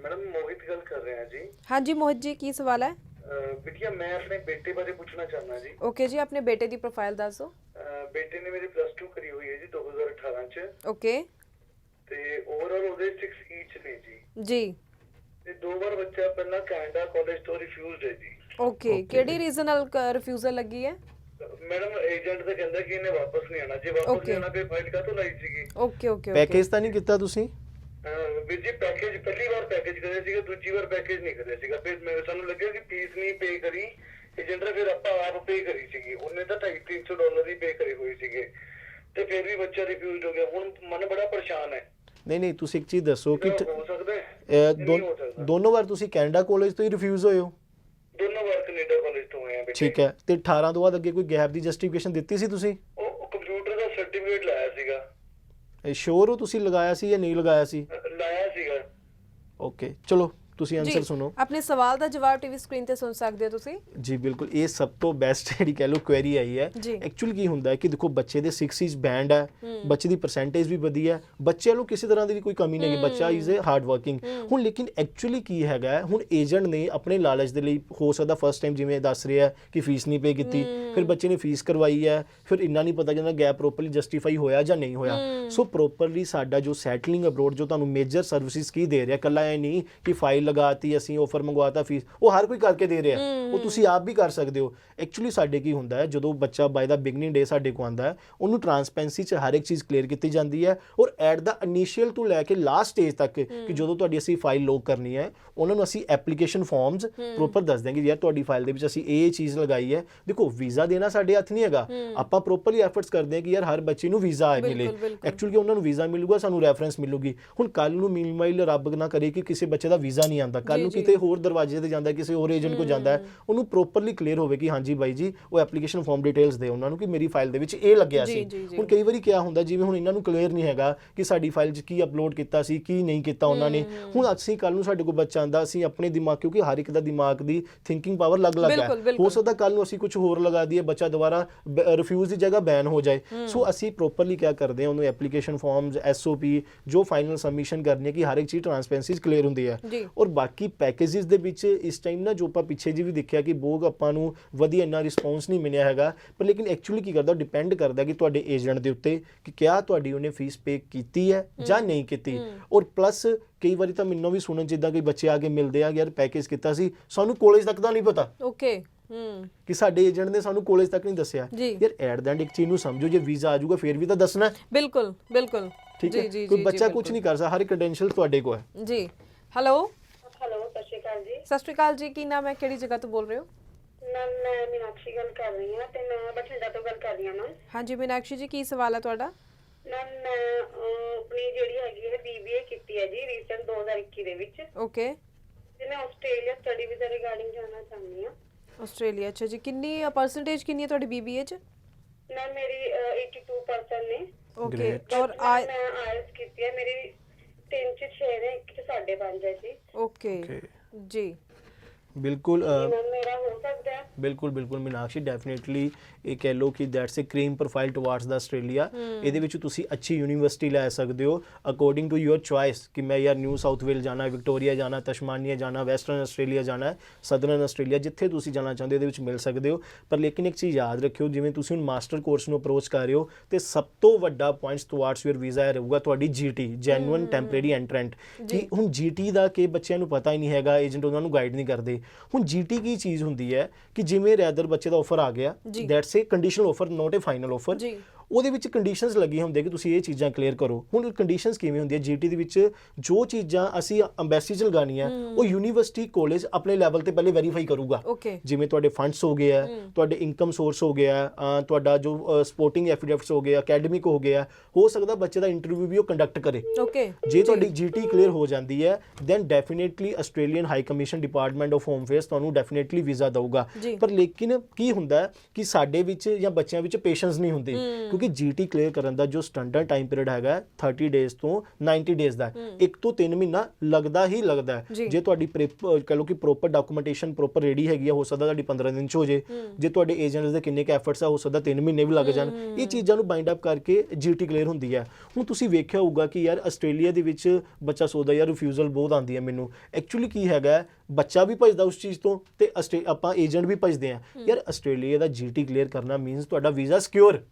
ਮੈਡਮ ਮੋਹਿਤ ਗੱਲ ਕਰ ਰਹੇ ਹਾਂ ਜੀ। ਹਾਂਜੀ ਮੋਹਿਤ ਜੀ, ਕੀ ਸਵਾਲ ਹੈ? ਬਿਟਿਆ ਮੈਂ ਆਪਣੇ ਬੇਟੇ ਬਾਰੇ ਪੁੱਛਣਾ ਚਾਹੁੰਦਾ ਜੀ। ਓਕੇ ਜੀ, ਆਪਣੇ ਬੇਟੇ ਦੀ ਪ੍ਰੋਫਾਈਲ ਦੱਸ ਦਿਓ। ਬੇਟੇ ਨੇ ਮੇਰੀ +2 ਕਰੀ ਹੋਈ ਹੈ ਜੀ 2018 ਚ। ਓਕੇ। ਤੇ ਓਵਰਆਲ ਉਹਦੇ 6 ਈਚ ਨੇ ਜੀ। ਤੇ 2 ਵਾਰ ਬੱਚਾ ਪਹਿਲਾਂ ਕੈਨੇਡਾ ਕਾਲਜ ਤੋਂ ਰਿਫਿਊਜ਼ਡ ਹੈ ਜੀ। ਓਕੇ, ਕਿਹੜੀ ਰੀਜ਼ਨ ਨਾਲ ਰਿਫਿਊਜ਼ਲ ਲੱਗੀ ਹੈ? ਮੈਡਮ ਏਜੰਟ ਤਾਂ ਕਹਿੰਦਾ ਕਿ ਇਹਨੇ ਵਾਪਸ ਨਹੀਂ ਆਣਾ, ਜੇ ਵਾਪਸ ਨਹੀਂ ਆਣਾ ਫਿਰ ਫਾਈਲ ਕਾਹਤੋਂ ਲਾਈ ਸੀਗੀ? ਓਕੇ। ਪੈਕੇਜ ਤਾਂ ਨਹੀਂ ਕੀਤਾ ਤੁਸੀਂ? ਵੀਰ ਜੀ ਪੈਕੇਜ ਪਹਿਲੀ ਵਾਰ ਪੈਕੇਜ ਕਰਿਆ ਸੀਗਾ, ਦੂਜੀ ਵਾਰ ਪੈਕੇਜ ਨਹੀਂ ਕਰਿਆ ਸੀਗਾ। ਫਿਰ ਸਾਨੂੰ ਲੱਗਿਆ ਕਿ ਫੀਸ ਨਹੀਂ ਪੇ ਕਰੀ ਏਜੰਟ ਨੇ, ਫਿਰ ਆਪਾਂ ਆਪ ਪੇ ਕਰੀ ਸੀਗੀ। ਉਹਨੇ ਤਾਂ $250-300 ਹੀ ਪੇ ਕਰੇ ਹੋਏ ਸੀਗੇ ਤੇ ਫਿਰ ਵੀ ਬੱਚਾ ਰਿਫਿਊਜ਼ਡ ਹੋ ਗਿਆ। ਹੁਣ ਮਨ ਬੜਾ ਪਰੇਸ਼ਾਨ ਹੈ। ਨਹੀਂ, ਤੁਸੀਂ ਇੱਕ ਚੀਜ਼ ਦੱਸੋ ਕਿ ਹੋ ਸਕਦਾ ਹੈ ਦੋਨੋਂ ਵਾਰ ਤੁਸੀਂ ਕੈਨੇਡਾ ਕਾਲਜ ਤੋਂ ਹੀ ਰਿਫਿਊਜ਼ ਹੋਏ ਹੋ? ਦੋਨੋਂ ਵਾਰ ਕੈਨੇਡਾ ਕਾਲਜ ਤੋਂ ਹੋਏ ਆ ਬੇਟੇ। ਠੀਕ ਹੈ, ਤੇ 18 ਤੋਂ ਬਾਅਦ ਅੱਗੇ ਕੋਈ ਗੈਪ ਦੀ ਜਸਟੀਫਿਕੇਸ਼ਨ ਦਿੱਤੀ ਸੀ ਤੁਸੀਂ? ਉਹ ਕੰਪਿਊਟਰ ਦਾ ਸਰਟੀਫਿਕੇਟ ਲਾਇਆ ਸੀਗਾ। ਸ਼ੋਰ ਹੋ ਤੁਸੀਂ ਲਗਾਇਆ ਸੀ ਜਾਂ ਨਹੀਂ ਲਗਾਇਆ ਸੀ? ਲਾਇਆ ਸੀਗਾ। ਓਕੇ, ਚਲੋ ਤੁਸੀਂ ਆਨਸਰ ਸੁਣੋ। ਆਪਣੇ ਸਵਾਲ ਦਾ ਜਵਾਬ ਟੀਵੀ ਸਕਰੀਨ ਤੇ ਸੁਣ ਸਕਦੇ ਹੋ ਤੁਸੀਂ। ਜੀ ਬਿਲਕੁਲ, ਇਹ ਸਭ ਤੋਂ ਬੈਸਟ ਜਿਹੜੀ ਕਹਿ ਲਓ ਕੁਐਰੀ ਆਈ ਹੈ। ਐਕਚੁਅਲੀ ਕੀ ਹੁੰਦਾ ਹੈ ਕਿ ਦੇਖੋ ਬੱਚੇ ਦੇ 6 ਇਜ਼ ਬੈਂਡ ਹੈ, ਬੱਚੇ ਦੀ ਪਰਸੈਂਟੇਜ ਵੀ ਵਧੀਆ ਹੈ, ਬੱਚੇ ਨੂੰ ਕਿਸੇ ਤਰ੍ਹਾਂ ਦੀ ਵੀ ਕੋਈ ਕਮੀ ਨਹੀਂ ਹੈ, ਬੱਚਾ ਇਜ਼ ਏ ਹਾਰਡ ਵਰਕਿੰਗ। ਹੁਣ ਲੇਕਿਨ ਐਕਚੁਅਲੀ ਕੀ ਹੈਗਾ, ਹੁਣ ਏਜੰਟ ਨੇ ਆਪਣੇ ਲਾਲਚ ਦੇ ਲਈ ਹੋ ਸਕਦਾ ਫਸਟ ਟਾਈਮ ਜਿਵੇਂ ਦੱਸ ਰਿਹਾ ਕਿ ਫੀਸ ਨਹੀਂ ਪੇ ਕੀਤੀ, ਫਿਰ ਬੱਚੇ ਨੇ ਫੀਸ ਕਰਵਾਈ ਹੈ, ਫਿਰ ਇੰਨਾ ਨਹੀਂ ਪਤਾ ਜਾਂਦਾ ਗੈਪ ਪ੍ਰੋਪਰਲੀ ਜਸਟੀਫਾਈ ਹੋਇਆ ਜਾਂ ਨਹੀਂ ਹੋਇਆ। ਸੋ ਪ੍ਰੋਪਰਲੀ ਸਾਡਾ ਜੋ ਸੈਟਲਿੰਗ ਅਬਰੋਡ ਜੋ ਤੁਹਾਨੂੰ ਮੇਜਰ ਸਰਵਿਸਿਜ਼ ਕੀ ਦੇ ਰਿਹਾ, ਕੱਲਾ ਇਹ ਨਹੀਂ ਕਿ ਫਾਈਲ ਲਗਾਤੀ ਅਸੀਂ ਆਫਰ ਮੰਗਵਾਤਾ ਫੀਸ, ਉਹ ਹਰ ਕੋਈ ਕਰਕੇ ਦੇ ਰਿਹਾ, ਉਹ ਤੁਸੀਂ ਆਪ ਵੀ ਕਰ ਸਕਦੇ ਹੋ। ਐਕਚੁਅਲੀ ਸਾਡੇ ਕੀ ਹੁੰਦਾ ਹੈ, ਜਦੋਂ ਬੱਚਾ ਬਾਈ ਦਾ ਬਿਗਨਿੰਗ ਡੇ ਸਾਡੇ ਕੋਲ ਆਉਂਦਾ ਹੈ, ਉਹਨੂੰ ਟਰਾਂਸਪੈਰੈਂਸੀ 'ਚ ਹਰ ਇੱਕ ਚੀਜ਼ ਕਲੀਅਰ ਕੀਤੀ ਜਾਂਦੀ ਹੈ। ਔਰ ਐਟ ਦਾ ਇਨੀਸ਼ੀਅਲ ਤੋਂ ਲੈ ਕੇ ਲਾਸਟ ਸਟੇਜ ਤੱਕ ਕਿ ਜਦੋਂ ਤੁਹਾਡੀ ਅਸੀਂ ਫਾਈਲ ਲੋਕ ਕਰਨੀ ਹੈ, ਉਹਨਾਂ ਨੂੰ ਅਸੀਂ ਐਪਲੀਕੇਸ਼ਨ ਫਾਰਮਸ ਪ੍ਰੋਪਰ ਦੱਸ ਦਿਆਂਗੇ ਯਾਰ ਤੁਹਾਡੀ ਫਾਈਲ ਦੇ ਵਿੱਚ ਅਸੀਂ ਇਹ ਚੀਜ਼ ਲਗਾਈ ਹੈ। ਦੇਖੋ ਵੀਜ਼ਾ ਦੇਣਾ ਸਾਡੇ ਹੱਥ ਨਹੀਂ ਹੈਗਾ, ਆਪਾਂ ਪ੍ਰੋਪਰਲੀ ਐਫਰਟਸ ਕਰਦੇ ਹਾਂ ਕਿ ਯਾਰ ਹਰ ਬੱਚੇ ਨੂੰ ਵੀਜ਼ਾ ਮਿਲੇ। ਐਕਚੁਅਲੀ ਉਹਨਾਂ ਨੂੰ ਵੀਜ਼ਾ ਮਿਲੂਗਾ, ਸਾਨੂੰ ਰੈਫਰੈਂਸ ਮਿਲੂਗੀ। ਹੁਣ ਕੱਲ ਨੂੰ ਮੀਨਵਾਈਲ ਰੱਬ ਨਾ ਕਰੇ ਕਿ ਕਿਸੇ ਬੱਚੇ ਦਾ ਵੀਜ਼ਾ ਨਹੀਂ ਆਉਂਦਾ, ਕੱਲ ਨੂੰ ਕਿਤੇ ਹੋਰ ਦਰਵਾਜ਼ੇ ਤੇ ਜਾਂਦਾ, ਕਿਸੇ ਹੋਰ ਏਜੰਟ ਕੋ ਜਾਂਦਾ ਹੈ, ਉਹਨੂੰ ਪ੍ਰੋਪਰਲੀ ਕਲੀਅਰ ਹੋਵੇ ਕਿ ਹਾਂਜੀ ਬਾਈ ਜੀ ਉਹ ਐਪਲੀਕੇਸ਼ਨ ਫਾਰਮ ਡਿਟੇਲਸ ਦੇ ਉਹਨਾਂ ਨੂੰ ਕਿ ਮੇਰੀ ਫਾਈਲ ਦੇ ਵਿੱਚ ਇਹ ਲੱਗਿਆ ਸੀ। ਹੁਣ ਕਈ ਵਾਰੀ ਕੀ ਹੁੰਦਾ, ਜਿਵੇਂ ਹੁਣ ਇਹਨਾਂ ਨੂੰ ਕਲੀਅਰ ਨਹੀਂ ਹੈਗਾ ਕਿ ਸਾਡੀ ਫਾਈਲ 'ਚ ਕੀ ਅਪਲੋਡ ਕੀਤਾ ਸੀ, ਕੀ ਨਹੀਂ ਕੀਤਾ ਉਹਨਾਂ ਨੇ। ਹੁਣ ਅਸੀਂ ਕੱਲ ਨੂੰ ਸਾਡੇ ਕੋਲ ਬੱਚਾ ਆਉਂਦਾ, ਅਸੀਂ ਆਪਣੇ ਦਿਮਾਗ, ਕਿਉਂਕਿ ਹਰ ਇੱਕ ਦਾ ਦਿਮਾਗ ਦੀ ਥਿੰਕਿੰਗ ਪਾਵਰ ਅਲੱਗ-ਅਲੱਗ ਹੈ, ਹੋ ਸਕਦਾ ਕੱਲ ਨੂੰ ਅਸੀਂ ਕੁਝ ਹੋਰ ਲਗਾ ਦਈਏ, ਬੱਚਾ ਦੁਬਾਰਾ ਰਿਫਿਊਜ਼ ਦੀ ਜਗ੍ਹਾ ਬੈਨ ਹੋ ਜਾਏ। ਸੋ ਅਸੀਂ ਪ੍ਰੋਪਰਲੀ ਕੀ ਕਰਦੇ ਹਾਂ, ਉਹਨੂੰ ਐਪਲੀਕੇਸ਼ਨ ਫਾਰਮਸ, SOP ਜੋ ਫਾਈਨਲ ਸਬਮਿਸ਼ਨ ਕਰਨੀ ਹੈ ਕਿ ਹਰ ਇੱਕ ਚੀਜ਼ ਟਰਾਂਸਪੇਰੈਂਸੀ ਕਲੀਅਰ ਹੁੰਦੀ ਹੈ। ਔਰ ਬਾਕੀ ਪੈਕੇजेस ਦੇ ਵਿੱਚ ਇਸ ਟਾਈਮ ਨਾ ਜੋ ਆਪਾਂ ਪਿੱਛੇ ਜੀ ਵੀ ਦੇਖਿਆ ਕਿ ਬਹੁਤ ਆਪਾਂ ਨੂੰ ਵਧੀਆ ਇੰਨਾ ਰਿਸਪੌਂਸ ਨਹੀਂ ਮਿਲਿਆ ਹੈਗਾ, ਪਰ ਲੇਕਿਨ ਐਕਚੁਅਲੀ ਕੀ ਕਰਦਾ, ਡਿਪੈਂਡ ਕਰਦਾ ਕਿ ਤੁਹਾਡੇ ਏਜੰਟ ਦੇ ਉੱਤੇ ਕਿ ਕਿਆ ਤੁਹਾਡੀ ਉਹਨੇ ਫੀਸ ਪੇ ਕੀਤੀ ਹੈ ਜਾਂ ਨਹੀਂ ਕੀਤੀ। ਔਰ ਪਲੱਸ ਕਈ ਵਾਰੀ ਤਾਂ ਮੈਨੂੰ ਵੀ ਸੁਣਨ ਜਿੱਦਾਂ ਕਿ ਬੱਚੇ ਆ ਕੇ ਮਿਲਦੇ ਆ ਯਾਰ ਪੈਕੇਜ ਕੀਤਾ ਸੀ, ਸਾਨੂੰ ਕਾਲਜ ਤੱਕ ਦਾ ਨਹੀਂ ਪਤਾ। ਓਕੇ, ਕਿ ਸਾਡੇ ਏਜੰਟ ਨੇ ਸਾਨੂੰ ਕਾਲਜ ਤੱਕ ਨਹੀਂ ਦੱਸਿਆ। ਯਾਰ ਐਟ ਦਾ ਐਂਡ ਇੱਕ ਚੀਜ਼ ਨੂੰ ਸਮਝੋ, ਜੇ ਵੀਜ਼ਾ ਆ ਜਾਊਗਾ ਫਿਰ ਵੀ ਤਾਂ ਦੱਸਣਾ। ਬਿਲਕੁਲ ਠੀਕ ਹੈ, ਕੋਈ ਬੱਚਾ ਕੁਝ ਨਹੀਂ ਕਰ ਸਕਦਾ, ਹਰ ਕ੍ਰੈਡੈਂਸ਼ੀਅਲ ਤੁਹਾਡੇ ਕੋਲ ਹੈ। ਜੀ ਹੈਲੋ ਸਤਿ ਸ਼੍ਰੀ ਅਕਾਲ ਜੀ। ਸਤਿ ਸ਼੍ਰੀ ਅਕਾਲ ਜੀ, ਕੀ ਨਾਮ ਹੈ, ਕਿਹੜੀ ਜਗ੍ਹਾ ਤੋਂ ਬੋਲ ਰਹੇ ਹੋ? ਮੈਂ ਮੀਨਾਕਸ਼ੀ ਗੱਲ ਕਰ ਰਹੀ ਹਾਂ ਤੇ ਮੈਂ ਬਠਿੰਡਾ ਤੋਂ ਗੱਲ ਕਰ ਰਹੀ ਹਾਂ ਮੈਮ। ਹਾਂਜੀ ਮੀਨਾਕਸ਼ੀ ਜੀ, ਕੀ ਸਵਾਲ ਹੈ ਤੁਹਾਡਾ? ਮੈਮ ਮੈਂ ਆਪਣੀ ਜਿਹੜੀ ਹੈਗੀ ਹੈ BBA ਕੀਤੀ ਹੈ ਜੀ ਰੀਸੈਂਟ 2021 ਦੇ ਵਿੱਚ। ਓਕੇ। ਤੇ ਮੈਂ ਆਸਟ੍ਰੇਲੀਆ ਸਟੱਡੀ ਵੀਜ਼ਾ ਰਿਗਾਰਡਿੰਗ ਜਾਣਾ ਚਾਹੁੰਦੀ ਹਾਂ। ਆਸਟ੍ਰੇਲੀਆ, ਅੱਛਾ ਜੀ। ਕਿੰਨੀ ਪਰਸੈਂਟੇਜ ਕਿੰਨੀ ਹੈ ਤੁਹਾਡੀ BBA 'ਚ? ਮੈਮ ਮੇਰੀ 82% ਨੇ। ਓਕੇ। ਔਰ ਮੈਂ IELTS ਕੀਤੀ ਹੈ, ਮੇਰੀ 3 ਚ 6 ਨੇ, 1 ਚ 5.5 ਹੈ ਜੀ। ਓਕੇ ਜੀ, ਬਿਲਕੁਲ ਮੇਰਾ ਹੋ ਸਕਦਾ ਹੈ। ਬਿਲਕੁਲ ਮੀਨਾਕਸ਼ੀ, ਡੈਫੀਨੇਟਲੀ ਇਹ ਕਹਿ ਲਓ ਕਿ that's a cream profile towards the Australia. ਇਹਦੇ ਵਿੱਚ ਤੁਸੀਂ ਅੱਛੀ ਯੂਨੀਵਰਸਿਟੀ ਲੈ ਸਕਦੇ ਹੋ ਅਕੋਰਡਿੰਗ ਟੂ ਯੂਅਰ ਚੁਆਇਸ ਕਿ ਮੈਂ ਯਾਰ ਨਿਊ ਸਾਊਥ ਵੇਲ ਜਾਣਾ, ਵਿਕਟੋਰੀਆ ਜਾਣਾ, ਤਸਮਾਨੀਆ ਜਾਣਾ, ਵੈਸਟਰਨ ਆਸਟ੍ਰੇਲੀਆ ਜਾਣਾ, ਸਦਰਨ ਆਸਟ੍ਰੇਲੀਆ, ਜਿੱਥੇ ਤੁਸੀਂ ਜਾਣਾ ਚਾਹੁੰਦੇ ਇਹਦੇ ਵਿੱਚ ਮਿਲ ਸਕਦੇ ਹੋ। ਪਰ ਲੇਕਿਨ ਇੱਕ ਚੀਜ਼ ਯਾਦ ਰੱਖਿਓ, ਜਿਵੇਂ ਤੁਸੀਂ ਹੁਣ ਮਾਸਟਰ ਕੋਰਸ ਨੂੰ ਅਪਰੋਚ ਕਰ ਰਹੇ ਹੋ ਤੇ ਸਭ ਤੋਂ ਵੱਡਾ ਪੁਆਇੰਟਸ ਟੁਵਾਰਡਸ ਯੂਅਰ ਵੀਜ਼ਾ ਰਹੂਗਾ ਤੁਹਾਡੀ GT, ਜੈਨੂਇਨ ਟੈਂਪਰੇਰੀ ਐਂਟਰੈਂਟ। ਕਿ ਹੁਣ GT ਦਾ ਕਿ ਬੱਚਿਆਂ ਨੂੰ ਪਤਾ ਹੀ ਨਹੀਂ ਹੈਗਾ, ਏਜੰਟ ਉਹਨਾਂ ਨੂੰ ਗਾਈਡ ਨਹੀਂ ਕਰਦੇ। ਹੁਣ GT ਕੀ ਚੀਜ਼ ਹੁੰਦੀ ਹੈ ਕਿ ਜਿਵੇਂ ਰੈਦਰ ਬੱਚੇ ਦਾ ਆਫਰ ਆ ਗਿਆ, that's a conditional offer, not a final offer. ਉਹਦੇ ਵਿੱਚ ਕੰਡੀਸ਼ਨਸ ਲੱਗੀ ਹੁੰਦੇ ਕਿ ਤੁਸੀਂ ਇਹ ਚੀਜ਼ਾਂ ਕਲੀਅਰ ਕਰੋ। ਹੁਣ ਕੰਡੀਸ਼ਨਸ ਕਿਵੇਂ ਹੁੰਦੀਆਂ GT ਦੇ ਵਿੱਚ, ਜੋ ਚੀਜ਼ਾਂ ਅਸੀਂ ਐਮਬੈਸੀ 'ਚ ਲਗਾਉਣੀਆਂ ਉਹ ਯੂਨੀਵਰਸਿਟੀ ਕਾਲਜ ਆਪਣੇ ਲੈਵਲ ਤੇ ਪਹਿਲੇ ਵੈਰੀਫਾਈ ਕਰੂਗਾ। ਜਿਵੇਂ ਤੁਹਾਡੇ ਫੰਡਸ ਹੋ ਗਏ ਆ, ਤੁਹਾਡੇ ਇਨਕਮ ਸੋਰਸ ਹੋ ਗਿਆ, ਤੁਹਾਡਾ ਜੋ ਸਪੋਰਟਿੰਗ ਐਫੀਡੇਵਿਟਸ ਹੋ ਗਿਆ, ਅਕੈਡਮਿਕ ਹੋ ਗਿਆ, ਹੋ ਸਕਦਾ ਬੱਚੇ ਦਾ ਇੰਟਰਵਿਊ ਵੀ ਉਹ ਕੰਡਕਟ ਕਰੇ। ਜੇ ਤੁਹਾਡੀ GT ਕਲੀਅਰ ਹੋ ਜਾਂਦੀ ਹੈ then definitely Australian high commission department of home affairs ਤੁਹਾਨੂੰ ਡੈਫੀਨੇਟਲੀ ਵੀਜ਼ਾ ਦਊਗਾ। ਪਰ ਲੇਕਿਨ ਕੀ ਹੁੰਦਾ ਹੈ ਕਿ ਸਾਡੇ ਵਿੱਚ ਜਾਂ ਬੱਚਿਆਂ ਵਿੱਚ ਪੇਸ਼ੈਂਸ ਨਹੀਂ ਹੁੰਦੀ, ਕਿਉਂਕਿ GT ਕਲੀਅਰ ਕਰਨ ਦਾ ਜੋ ਸਟੈਂਡਰਡ ਟਾਈਮ ਪੀਰੀਅਡ ਹੈਗਾ 30 ਡੇਜ਼ ਤੋਂ 90 ਡੇਜ਼ ਦਾ, 1 ਤੋਂ 3 ਮਹੀਨਾ ਲੱਗਦਾ ਹੀ ਲੱਗਦਾ ਹੈ। ਜੇ ਤੁਹਾਡੀ ਕਹ ਲਓ ਕਿ ਪ੍ਰੋਪਰ ਡਾਕੂਮੈਂਟੇਸ਼ਨ ਪ੍ਰੋਪਰ ਰੈਡੀ ਹੈਗੀ ਆ, ਹੋ ਸਕਦਾ ਤੁਹਾਡੀ 15 ਦਿਨ 'ਚ ਹੋ ਜੇ। ਜੇ ਤੁਹਾਡੇ ਏਜੰਟਸ ਦੇ ਕਿੰਨੇ ਕੁ ਐਫਰਟਸ ਆ, ਹੋ ਸਕਦਾ 3 ਮਹੀਨੇ ਵੀ ਲੱਗ ਜਾਣ। ਇਹ ਚੀਜ਼ਾਂ ਨੂੰ ਬਾਈਂਡ ਅਪ ਕਰਕੇ GT ਕਲੀਅਰ ਹੁੰਦੀ ਹੈ। ਹੁਣ ਤੁਸੀਂ ਵੇਖਿਆ ਹੋਊਗਾ ਕਿ ਯਾਰ ਆਸਟ੍ਰੇਲੀਆ ਦੇ ਵਿੱਚ ਬੱਚਾ ਸੋਚਦਾ ਯਾਰ ਰਿਫਿਊਜ਼ਲ ਬਹੁਤ ਆਉਂਦੀ ਹੈ ਮੈਨੂੰ। ਐਕਚੁਅਲੀ ਕੀ ਹੈਗਾ, ਬੱਚਾ ਵੀ ਭੱਜਦਾ ਉਸ ਚੀਜ਼ ਤੋਂ ਤੇ ਆਪਾਂ ਏਜੰਟ ਵੀ ਭੱਜਦੇ ਆ। ਯਾਰ ਆਸਟ੍ਰੇਲੀਆ ਦਾ GT ਕਲੀਅਰ ਕਰਨਾ ਮੀਨਸ ਤੁਹਾਡਾ visa secure.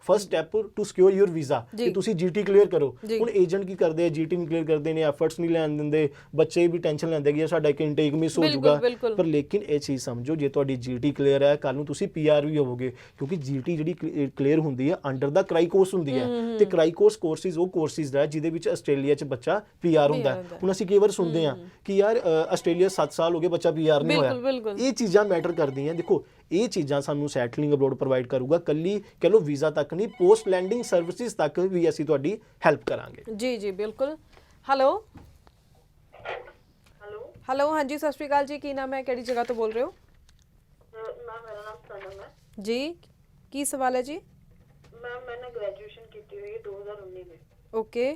First step to secure your visa ਕਿ ਤੁਸੀਂ GT ਕਲੀਅਰ ਕਰੋ। ਹੁਣ ਏਜੰਟ ਕੀ ਕਰਦੇ ਆ, GT ਨਹੀਂ ਕਲੀਅਰ ਕਰਦੇ ਨੇ, ਐਫਰਟਸ ਨਹੀਂ ਲੈਣ ਦਿੰਦੇ, ਬੱਚੇ ਵੀ ਟੈਨਸ਼ਨ ਲੈਂਦੇ ਕਿ ਸਾਡਾ ਇੱਕ ਇਨਟੇਕ ਮਿਸ ਹੋ ਜਾਊਗਾ। ਪਰ ਲੇਕਿਨ ਇਹ ਚੀਜ਼ ਸਮਝੋ, ਜੇ ਤੁਹਾਡੀ GT ਕਲੀਅਰ ਹੈ ਕੱਲ ਨੂੰ ਤੁਸੀਂ PR ਵੀ ਹੋਵੋਗੇ, ਕਿਉਂਕਿ GT ਜਿਹੜੀ ਕਲੀਅਰ ਹੁੰਦੀ ਹੈ ਅੰਡਰ ਦਾ ਕਰਾਈ ਕੋਰਸ ਹੁੰਦੀ ਹੈ। ਤੇ ਕਰਾਈ ਕੋਰਸਿਸ ਉਹ ਕੋਰਸਿਸ ਦਾ ਜਿਹਦੇ ਵਿੱਚ ਆਸਟ੍ਰੇਲੀਆ 'ਚ ਬੱਚਾ PR ਹੁੰਦਾ ਹੈ। ਹੁਣ ਅਸੀਂ ਕਈ ਵਾਰ ਸੁਣਦੇ ਹਾਂ ਕਿ ਯਾਰ ਆਸਟ੍ਰੇਲੀਆ 7 ਸਾਲ ਹੋ ਗਏ ਬੱਚਾ PR ਨਹੀਂ ਹੋਇਆ। ਇਹ ਚੀਜ਼ਾਂ ਮੈਟਰ ਕਰਦੀਆਂ। ਦੇਖੋ ਇਹ ਚੀਜ਼ਾਂ ਸਾਨੂੰ ਸੈਟਲਿੰਗ ਅਬਰੋਡ ਪ੍ਰੋਵਾਈਡ ਕਰੂਗਾ, ਕੱਲੀ ਕਹ ਲਓ ਵੀਜ਼ਾ ਤੱਕ ਨਹੀਂ, ਪੋਸਟ ਲੈਂਡਿੰਗ ਸਰਵਿਸਿਜ਼ ਤੱਕ ਵੀ ਅਸੀਂ ਤੁਹਾਡੀ ਹੈਲਪ ਕਰਾਂਗੇ। ਜੀ ਬਿਲਕੁਲ। ਹੈਲੋ ਹਾਂਜੀ, ਸਤਿ ਸ਼੍ਰੀ ਅਕਾਲ ਜੀ, ਕੀ ਨਾਮ ਹੈ, ਕਿਹੜੀ ਜਗ੍ਹਾ ਤੋਂ ਬੋਲ ਰਹੇ ਹੋ? ਮੇਰਾ ਨਾਮ ਸਨਮ ਹੈ ਜੀ। ਕੀ ਸਵਾਲ ਹੈ ਜੀ? मैंने ग्रेजुएशन की हुई है 2019 में। ओके।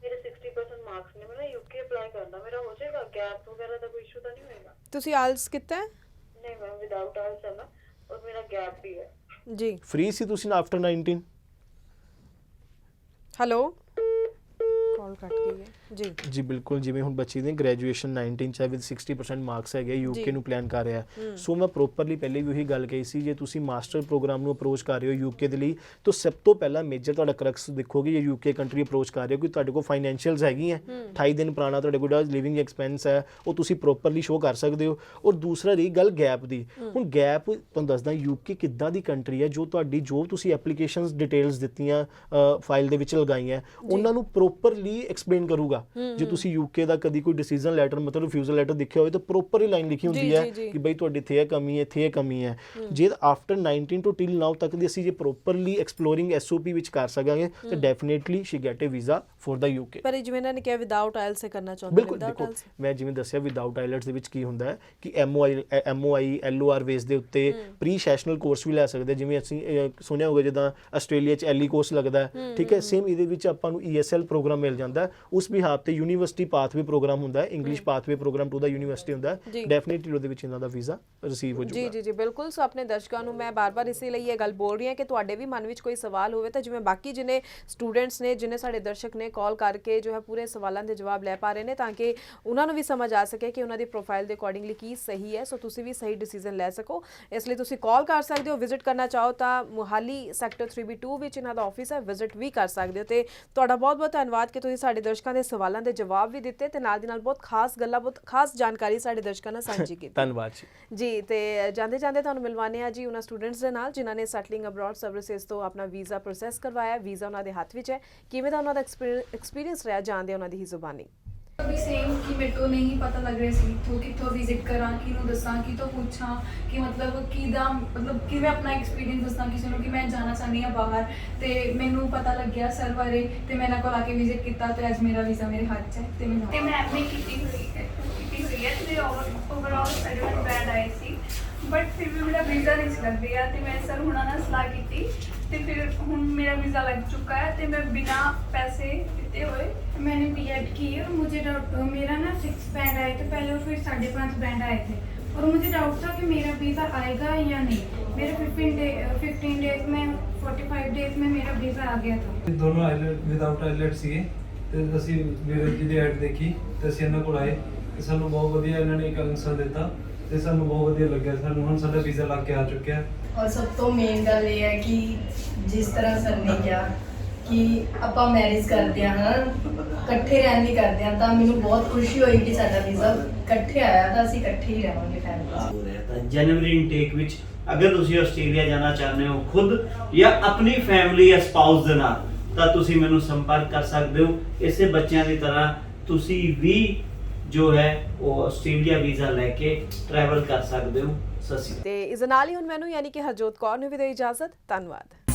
मेरे 60% मार्क्स ने। मैं यूके अप्लाई करना, मेरा हो जाएगा? गैप वगैरह का कोई इशू तो नहीं होएगा? ਤੁਸੀਂ ਆਇਲਸ ਕੀਤਾ ਹੈ? नहीं मैम, विदाउट आइल्स है ना, और मेरा गैप भी है जी। फ्री ਸੀ ਤੁਸੀਂ ਨਾ ਆਫਟਰ 19? ਹੈਲੋ, ਕਾਲ ਕੱਟ ਗਈ ਹੈ ਜੀ ਬਿਲਕੁਲ। ਜਿਵੇਂ ਹੁਣ ਬੱਚੀ ਦੀ ਗ੍ਰੈਜੂਏਸ਼ਨ 19 ਚ ਹੈ ਵਿਦ 60% ਮਾਰਕਸ ਹੈਗੇ, UK ਨੂੰ ਪਲਾਨ ਕਰ ਰਿਹਾ ਹੈ। ਸੋ ਮੈਂ ਪ੍ਰੋਪਰਲੀ ਪਹਿਲੇ ਵੀ ਉਹੀ ਗੱਲ ਕਹੀ ਸੀ, ਜੇ ਤੁਸੀਂ ਮਾਸਟਰ ਪ੍ਰੋਗਰਾਮ ਨੂੰ ਅਪਰੋਚ ਕਰ ਰਹੇ ਹੋ UK ਦੇ ਲਈ ਤਾਂ ਸਭ ਤੋਂ ਪਹਿਲਾਂ ਮੇਜਰ ਤੁਹਾਡਾ ਕਰਕਸ ਦੇਖੋਗੇ ਜੇ UK ਕੰਟਰੀ ਅਪਰੋਚ ਕਰ ਰਹੇ ਹੋ ਕਿ ਤੁਹਾਡੇ ਕੋਲ ਫਾਈਨੈਂਸ਼ੀਅਲਸ ਹੈਗੀਆਂ, 28 ਦਿਨ ਪੁਰਾਣਾ ਤੁਹਾਡੇ ਕੋਲ ਲਿਵਿੰਗ ਐਕਸਪੈਂਸ ਹੈ, ਉਹ ਤੁਸੀਂ ਪ੍ਰੋਪਰਲੀ ਸ਼ੋਅ ਕਰ ਸਕਦੇ ਹੋ। ਔਰ ਦੂਸਰਾ ਰਹੀ ਗੱਲ ਗੈਪ ਦੀ। ਹੁਣ ਗੈਪ ਤੁਹਾਨੂੰ ਦੱਸਦਾ UK ਕਿੱਦਾਂ ਦੀ ਕੰਟਰੀ ਹੈ, ਜੋ ਤੁਸੀਂ ਐਪਲੀਕੇਸ਼ਨਸ ਡਿਟੇਲਸ ਦਿੱਤੀਆਂ ਫਾਈਲ ਦੇ ਵਿੱਚ ਲਗਾਈਆਂ ਉਹਨਾਂ ਨੂੰ ਪ੍ਰੋਪਰਲੀ ਐਕਸਪਲੇਨ ਕਰੂਗਾ। ਜੇ ਤੁਸੀਂ UK ਦਾ ਕਦੀ ਕੋਈ ਡਿਸੀਜਨ ਲੈਟਰ ਮਤਲਬ ਰਿਫਿਊਜ਼ਲ ਲੈਟਰ ਦੇਖਿਆ ਹੋਵੇ ਤਾਂ ਪ੍ਰੋਪਰਲੀ ਲਾਈਨ ਲਿਖੀ ਹੁੰਦੀ ਹੈ ਕਿ ਬਈ ਤੁਹਾਡੇ ਇੱਥੇ ਇਹ ਕਮੀ ਹੈ, ਇੱਥੇ ਇਹ ਕਮੀ ਹੈ। ਜੇ ਆਫਟਰ 19 ਟੂ ਟਿਲ ਨਾਓ ਤੱਕ ਦੀ ਅਸੀਂ ਜੇ ਪ੍ਰੋਪਰਲੀ ਐਕਸਪਲੋਰਿੰਗ SOP ਵਿੱਚ ਕਰ ਸਕਾਂਗੇ ਤਾਂ definitely she get a visa for the UK। ਪਰ ਜਿਵੇਂ ਇਹਨਾਂ ਨੇ ਕਿਹਾ ਵਿਦਆਊਟ ਆਇਲਸ ਕਰਨਾ ਚਾਹੁੰਦੇ ਨੇ। ਬਿਲਕੁਲ ਦੇਖੋ, ਮੈਂ ਜਿਵੇਂ ਦੱਸਿਆ ਵਿਦਆਊਟ ਆਇਲਟਸ ਦੇ ਵਿੱਚ ਕੀ ਹੁੰਦਾ ਹੈ ਕਿ MOI LOR ਬੇਸ ਦੇ ਉੱਤੇ ਪ੍ਰੀ ਸੈਸ਼ਨਲ ਕੋਰਸ ਵੀ ਲੈ ਸਕਦੇ। ਜਿਵੇਂ ਅਸੀਂ ਸੁਣਿਆ ਹੋਗਾ ਜਿੱਦਾਂ ਆਸਟ੍ਰੇਲੀਆ 'ਚ LE ਕੋਰਸ ਲੱਗਦਾ ਹੈ, ਠੀਕ ਹੈ, ਸੇਮ ਇਹਦੇ ਵਿੱਚ ਆਪਾਂ ਨੂੰ ESL ਪ੍ਰੋਗਰਾਮ ਮਿਲ ਜਾਂਦਾ। ਉਸ ਬਿਹਾਫ ਤੇ ਯੂਨੀਵਰਸਿਟੀ ਪਾਥਵੇ ਪ੍ਰੋਗਰਾਮ ਹੁੰਦਾ ਹੈ, English pathway program to the university ਹੁੰਦਾ ਹੈ। ਡੈਫੀਨੇਟਲੀ ਉਹਦੇ ਵਿੱਚ ਇਹਨਾਂ ਦਾ ਵੀਜ਼ਾ ਰਿਸੀਵ ਹੋ ਜਾਊਗਾ। ਜੀ ਬਿਲਕੁਲ। ਸੋ ਆਪਣੇ ਦਰਸ਼ਕਾਂ ਨੂੰ ਮੈਂ ਬਾਰ-ਬਾਰ ਇਸੇ ਲਈ ਇਹ ਗੱਲ ਬੋਲ ਰਹੀ ਹਾਂ ਕਿ ਤੁਹਾਡੇ ਵੀ ਮਨ ਵਿੱਚ ਕੋਈ ਸਵਾਲ ਹੋਵੇ ਤਾਂ ਜਿਵੇਂ ਬਾਕੀ ਜਿਹਨੇ ਸਟੂਡੈਂਟਸ ਨੇ, ਜਿਹਨੇ ਸਾਡੇ ਦਰਸ਼ਕ ਨੇ ਕਾਲ ਕਰਕੇ ਜੋ ਹੈ ਪੂਰੇ ਸਵਾਲਾਂ ਦੇ ਜਵਾਬ ਲੈ ਪਾ ਰਹੇ ਨੇ ਤਾਂ ਕਿ ਉਹਨਾਂ ਨੂੰ ਵੀ ਸਮਝ ਆ ਸਕੇ ਕਿ ਉਹਨਾਂ ਦੀ ਪ੍ਰੋਫਾਈਲ ਦੇ ਅਕੋਰਡਿੰਗਲੀ ਕੀ ਸਹੀ ਹੈ। ਸੋ ਤੁਸੀਂ ਵੀ ਸਹੀ ਡਿਸੀਜਨ ਲੈ ਸਕੋ, ਇਸ ਲਈ ਤੁਸੀਂ ਕਾਲ ਕਰ ਸਕਦੇ ਹੋ। ਵਿਜ਼ਿਟ ਕਰਨਾ ਚਾਹੋ ਤਾਂ ਮੁਹਾਲੀ ਸੈਕਟਰ 3B2 ਵਿੱਚ ਇਹਨਾਂ ਦਾ ਆਫਿਸ ਹੈ, ਵਿਜ਼ਿਟ ਵੀ ਕਰ ਸਕਦੇ ਹੋ। ਤੇ ਤੁਹਾਡਾ ਬਹੁਤ-ਬਹੁਤ ਧੰਨਵਾਦ ਕਿ ਤੁਸੀਂ ਸਾਡੇ ਦਰਸ਼ਕਾਂ ਦੇ ਸਵਾਲਾਂ ਦੇ ਜਵਾਬ ਵੀ ਦਿੱਤੇ ਤੇ ਨਾਲ ਦੀ ਨਾਲ ਬਹੁਤ ਖਾਸ ਗੱਲਾਂ, ਬਹੁਤ ਖਾਸ ਜਾਣਕਾਰੀ ਸਾਡੇ ਦਰਸ਼ਕਾਂ ਨਾਲ ਸਾਂਝੀ ਕੀਤੀ। ਧੰਨਵਾਦ ਜੀ। ਤੇ ਜਾਂਦੇ ਤੁਹਾਨੂੰ ਮਿਲਵਾਨੇ ਆ ਜੀ ਉਹਨਾਂ ਸਟੂਡੈਂਟਸ ਦੇ ਨਾਲ ਜਿਨ੍ਹਾਂ ਨੇ ਸੈਟਲਿੰਗ ਅਬਰੋਡ ਸਰਵਿਸਿਜ਼ ਤੋਂ ਆਪਣਾ ਵੀਜ਼ਾ ਪ੍ਰੋਸੈਸ ਕਰਵਾਇਆ। ਵੀਜ਼ਾ ਉਹਨਾਂ ਦੇ ਹੱਥ ਵਿੱਚ ਹੈ। ਕਿਵੇਂ ਦਾ ਉਹਨਾਂ ਦਾ ਐਕਸਪੀਰੀਅੰਸ ਰਿਹਾ, ਜਾਣਦੇ ਉਹਨਾਂ ਦੀ ਹੀ ਜ਼ੁਬਾਨੀ। ਵੀ ਸੇਮ ਕਿ ਮੇਰੇ ਤੋਂ ਨਹੀਂ ਪਤਾ ਲੱਗ ਰਿਹਾ ਸੀ ਕਿੱਥੋਂ ਵਿਜ਼ਿਟ ਕਰਾਂ, ਕਿਹਨੂੰ ਦੱਸਾਂ, ਕਿਤੋਂ ਪੁੱਛਾਂ ਕਿ ਮਤਲਬ ਕਿਵੇਂ ਆਪਣਾ ਐਕਸਪੀਰੀਅੰਸ ਦੱਸਾਂ ਕਿਸੇ ਨੂੰ ਕਿ ਮੈਂ ਜਾਣਾ ਚਾਹੁੰਦੀ ਹਾਂ ਬਾਹਰ। ਤੇ ਮੈਨੂੰ ਪਤਾ ਲੱਗਿਆ ਸਰ ਬਾਰੇ ਤੇ ਮੈਂ ਇਹਨਾਂ ਕੋਲ ਆ ਕੇ ਵਿਜ਼ਿਟ ਕੀਤਾ ਤੇ ਅੱਜ ਮੇਰਾ ਵੀਜ਼ਾ ਮੇਰੇ ਹੱਥ 'ਚ ਹੈ ਤੇ ਮੈਂ ਐਮਏ ਕੀਤੀ ਹੋਈ ਹੈ ਤੇ overall settlement band I C, but ਫਿਰ ਵੀ ਮੇਰਾ ਵੀਜ਼ਾ ਨਹੀਂ ਸੀ ਲੱਗ ਰਿਹਾ ਤੇ ਮੈਂ ਸਰ ਹੁਣਾਂ ਨਾਲ ਸਲਾਹ ਕੀਤੀ ਤੇ ਫਿਰ ਹੁਣ ਮੇਰਾ वीज़ा लग चुका है तो मैं बिना पैसे देते हुए मैंने बीएड की और मुझे मेरा ना 6 बैंड आए थे पहले और फिर 5.5 बैंड आए थे और मुझे डाउट था कि मेरा वीज़ा आएगा या नहीं। मेरे 15 डेज में 45 डेज में मेरा वीज़ा आ गया था। दोनों विदाउट आइलेट्स ਸੀਗੇ ਤੇ ਅਸੀਂ ਵੀਰਜ ਜੀ ਦੀ ਐਡ ਦੇਖੀ ਤੇ ਅਸੀਂ ਇਹਨਾਂ ਕੋਲ ਆਏ ਤੇ ਸਾਨੂੰ ਬਹੁਤ ਵਧੀਆ ਇਹਨਾਂ ਨੇ ਇੱਕ ਆਨਸਰ ਦਿੱਤਾ ਤੇ ਸਾਨੂੰ ਬਹੁਤ ਵਧੀਆ ਲੱਗਿਆ। ਸਾਨੂੰ ਹੁਣ ਸਾਡਾ ਵੀਜ਼ਾ ਲੱਗ ਕੇ ਆ ਚੁੱਕਿਆ। ਔਰ ਸਭ ਤੋਂ ਮੇਨ ਗੱਲ ਇਹ ਹੈ ਕਿ ਜਿਸ ਤਰ੍ਹਾਂ ਸਰ ਨੇ ਕਿਹਾ ਕਿ ਆਪਾਂ ਮੈਰਿਜ ਕਰਦੇ ਹਾਂ ਇਕੱਠੇ ਰਹਿਣ ਦੀ ਕਰਦੇ ਹਾਂ ਤਾਂ ਮੈਨੂੰ ਬਹੁਤ ਖੁਸ਼ੀ ਹੋਈ ਕਿ ਸਾਡਾ ਵੀਜ਼ਾ ਇਕੱਠੇ ਆਇਆ ਤਾਂ ਅਸੀਂ ਇਕੱਠੇ ਹੀ ਰਹਾਂਗੇ ਫੈਮਿਲੀ। ਹੋ ਰਿਹਾ ਤਾਂ ਜਨਵਰੀ ਇਨਟੇਕ ਵਿੱਚ ਅਗਰ ਤੁਸੀਂ ਆਸਟ੍ਰੇਲੀਆ ਜਾਣਾ ਚਾਹੁੰਦੇ ਹੋ ਖੁਦ ਜਾਂ ਆਪਣੀ ਫੈਮਿਲੀ ਜਾਂ ਸਪਾਊਸ ਦੇ ਨਾਲ, ਤਾਂ ਤੁਸੀਂ ਮੈਨੂੰ ਸੰਪਰਕ ਕਰ ਸਕਦੇ ਹੋ। ਇਸੇ ਬੱਚਿਆਂ ਦੀ ਤਰ੍ਹਾਂ ਤੁਸੀਂ ਵੀ ਜੋ ਹੈ ਉਹ ਆਸਟ੍ਰੇਲੀਆ ਵੀਜ਼ਾ ਲੈ ਕੇ ਟਰੈਵਲ ਕਰ ਸਕਦੇ ਹੋ। ਸਤਿ ਸ਼੍ਰੀ ਅਕਾਲ। ਤੇ ਇਸ ਦੇ ਨਾਲ ਹੀ ਹੁਣ ਮੈਨੂੰ ਯਾਨੀ ਕਿ ਹਰਜੋਤ ਕੌਰ ਨੂੰ ਵੀ ਦੇ ਇਜਾਜ਼ਤ। ਧੰਨਵਾਦ।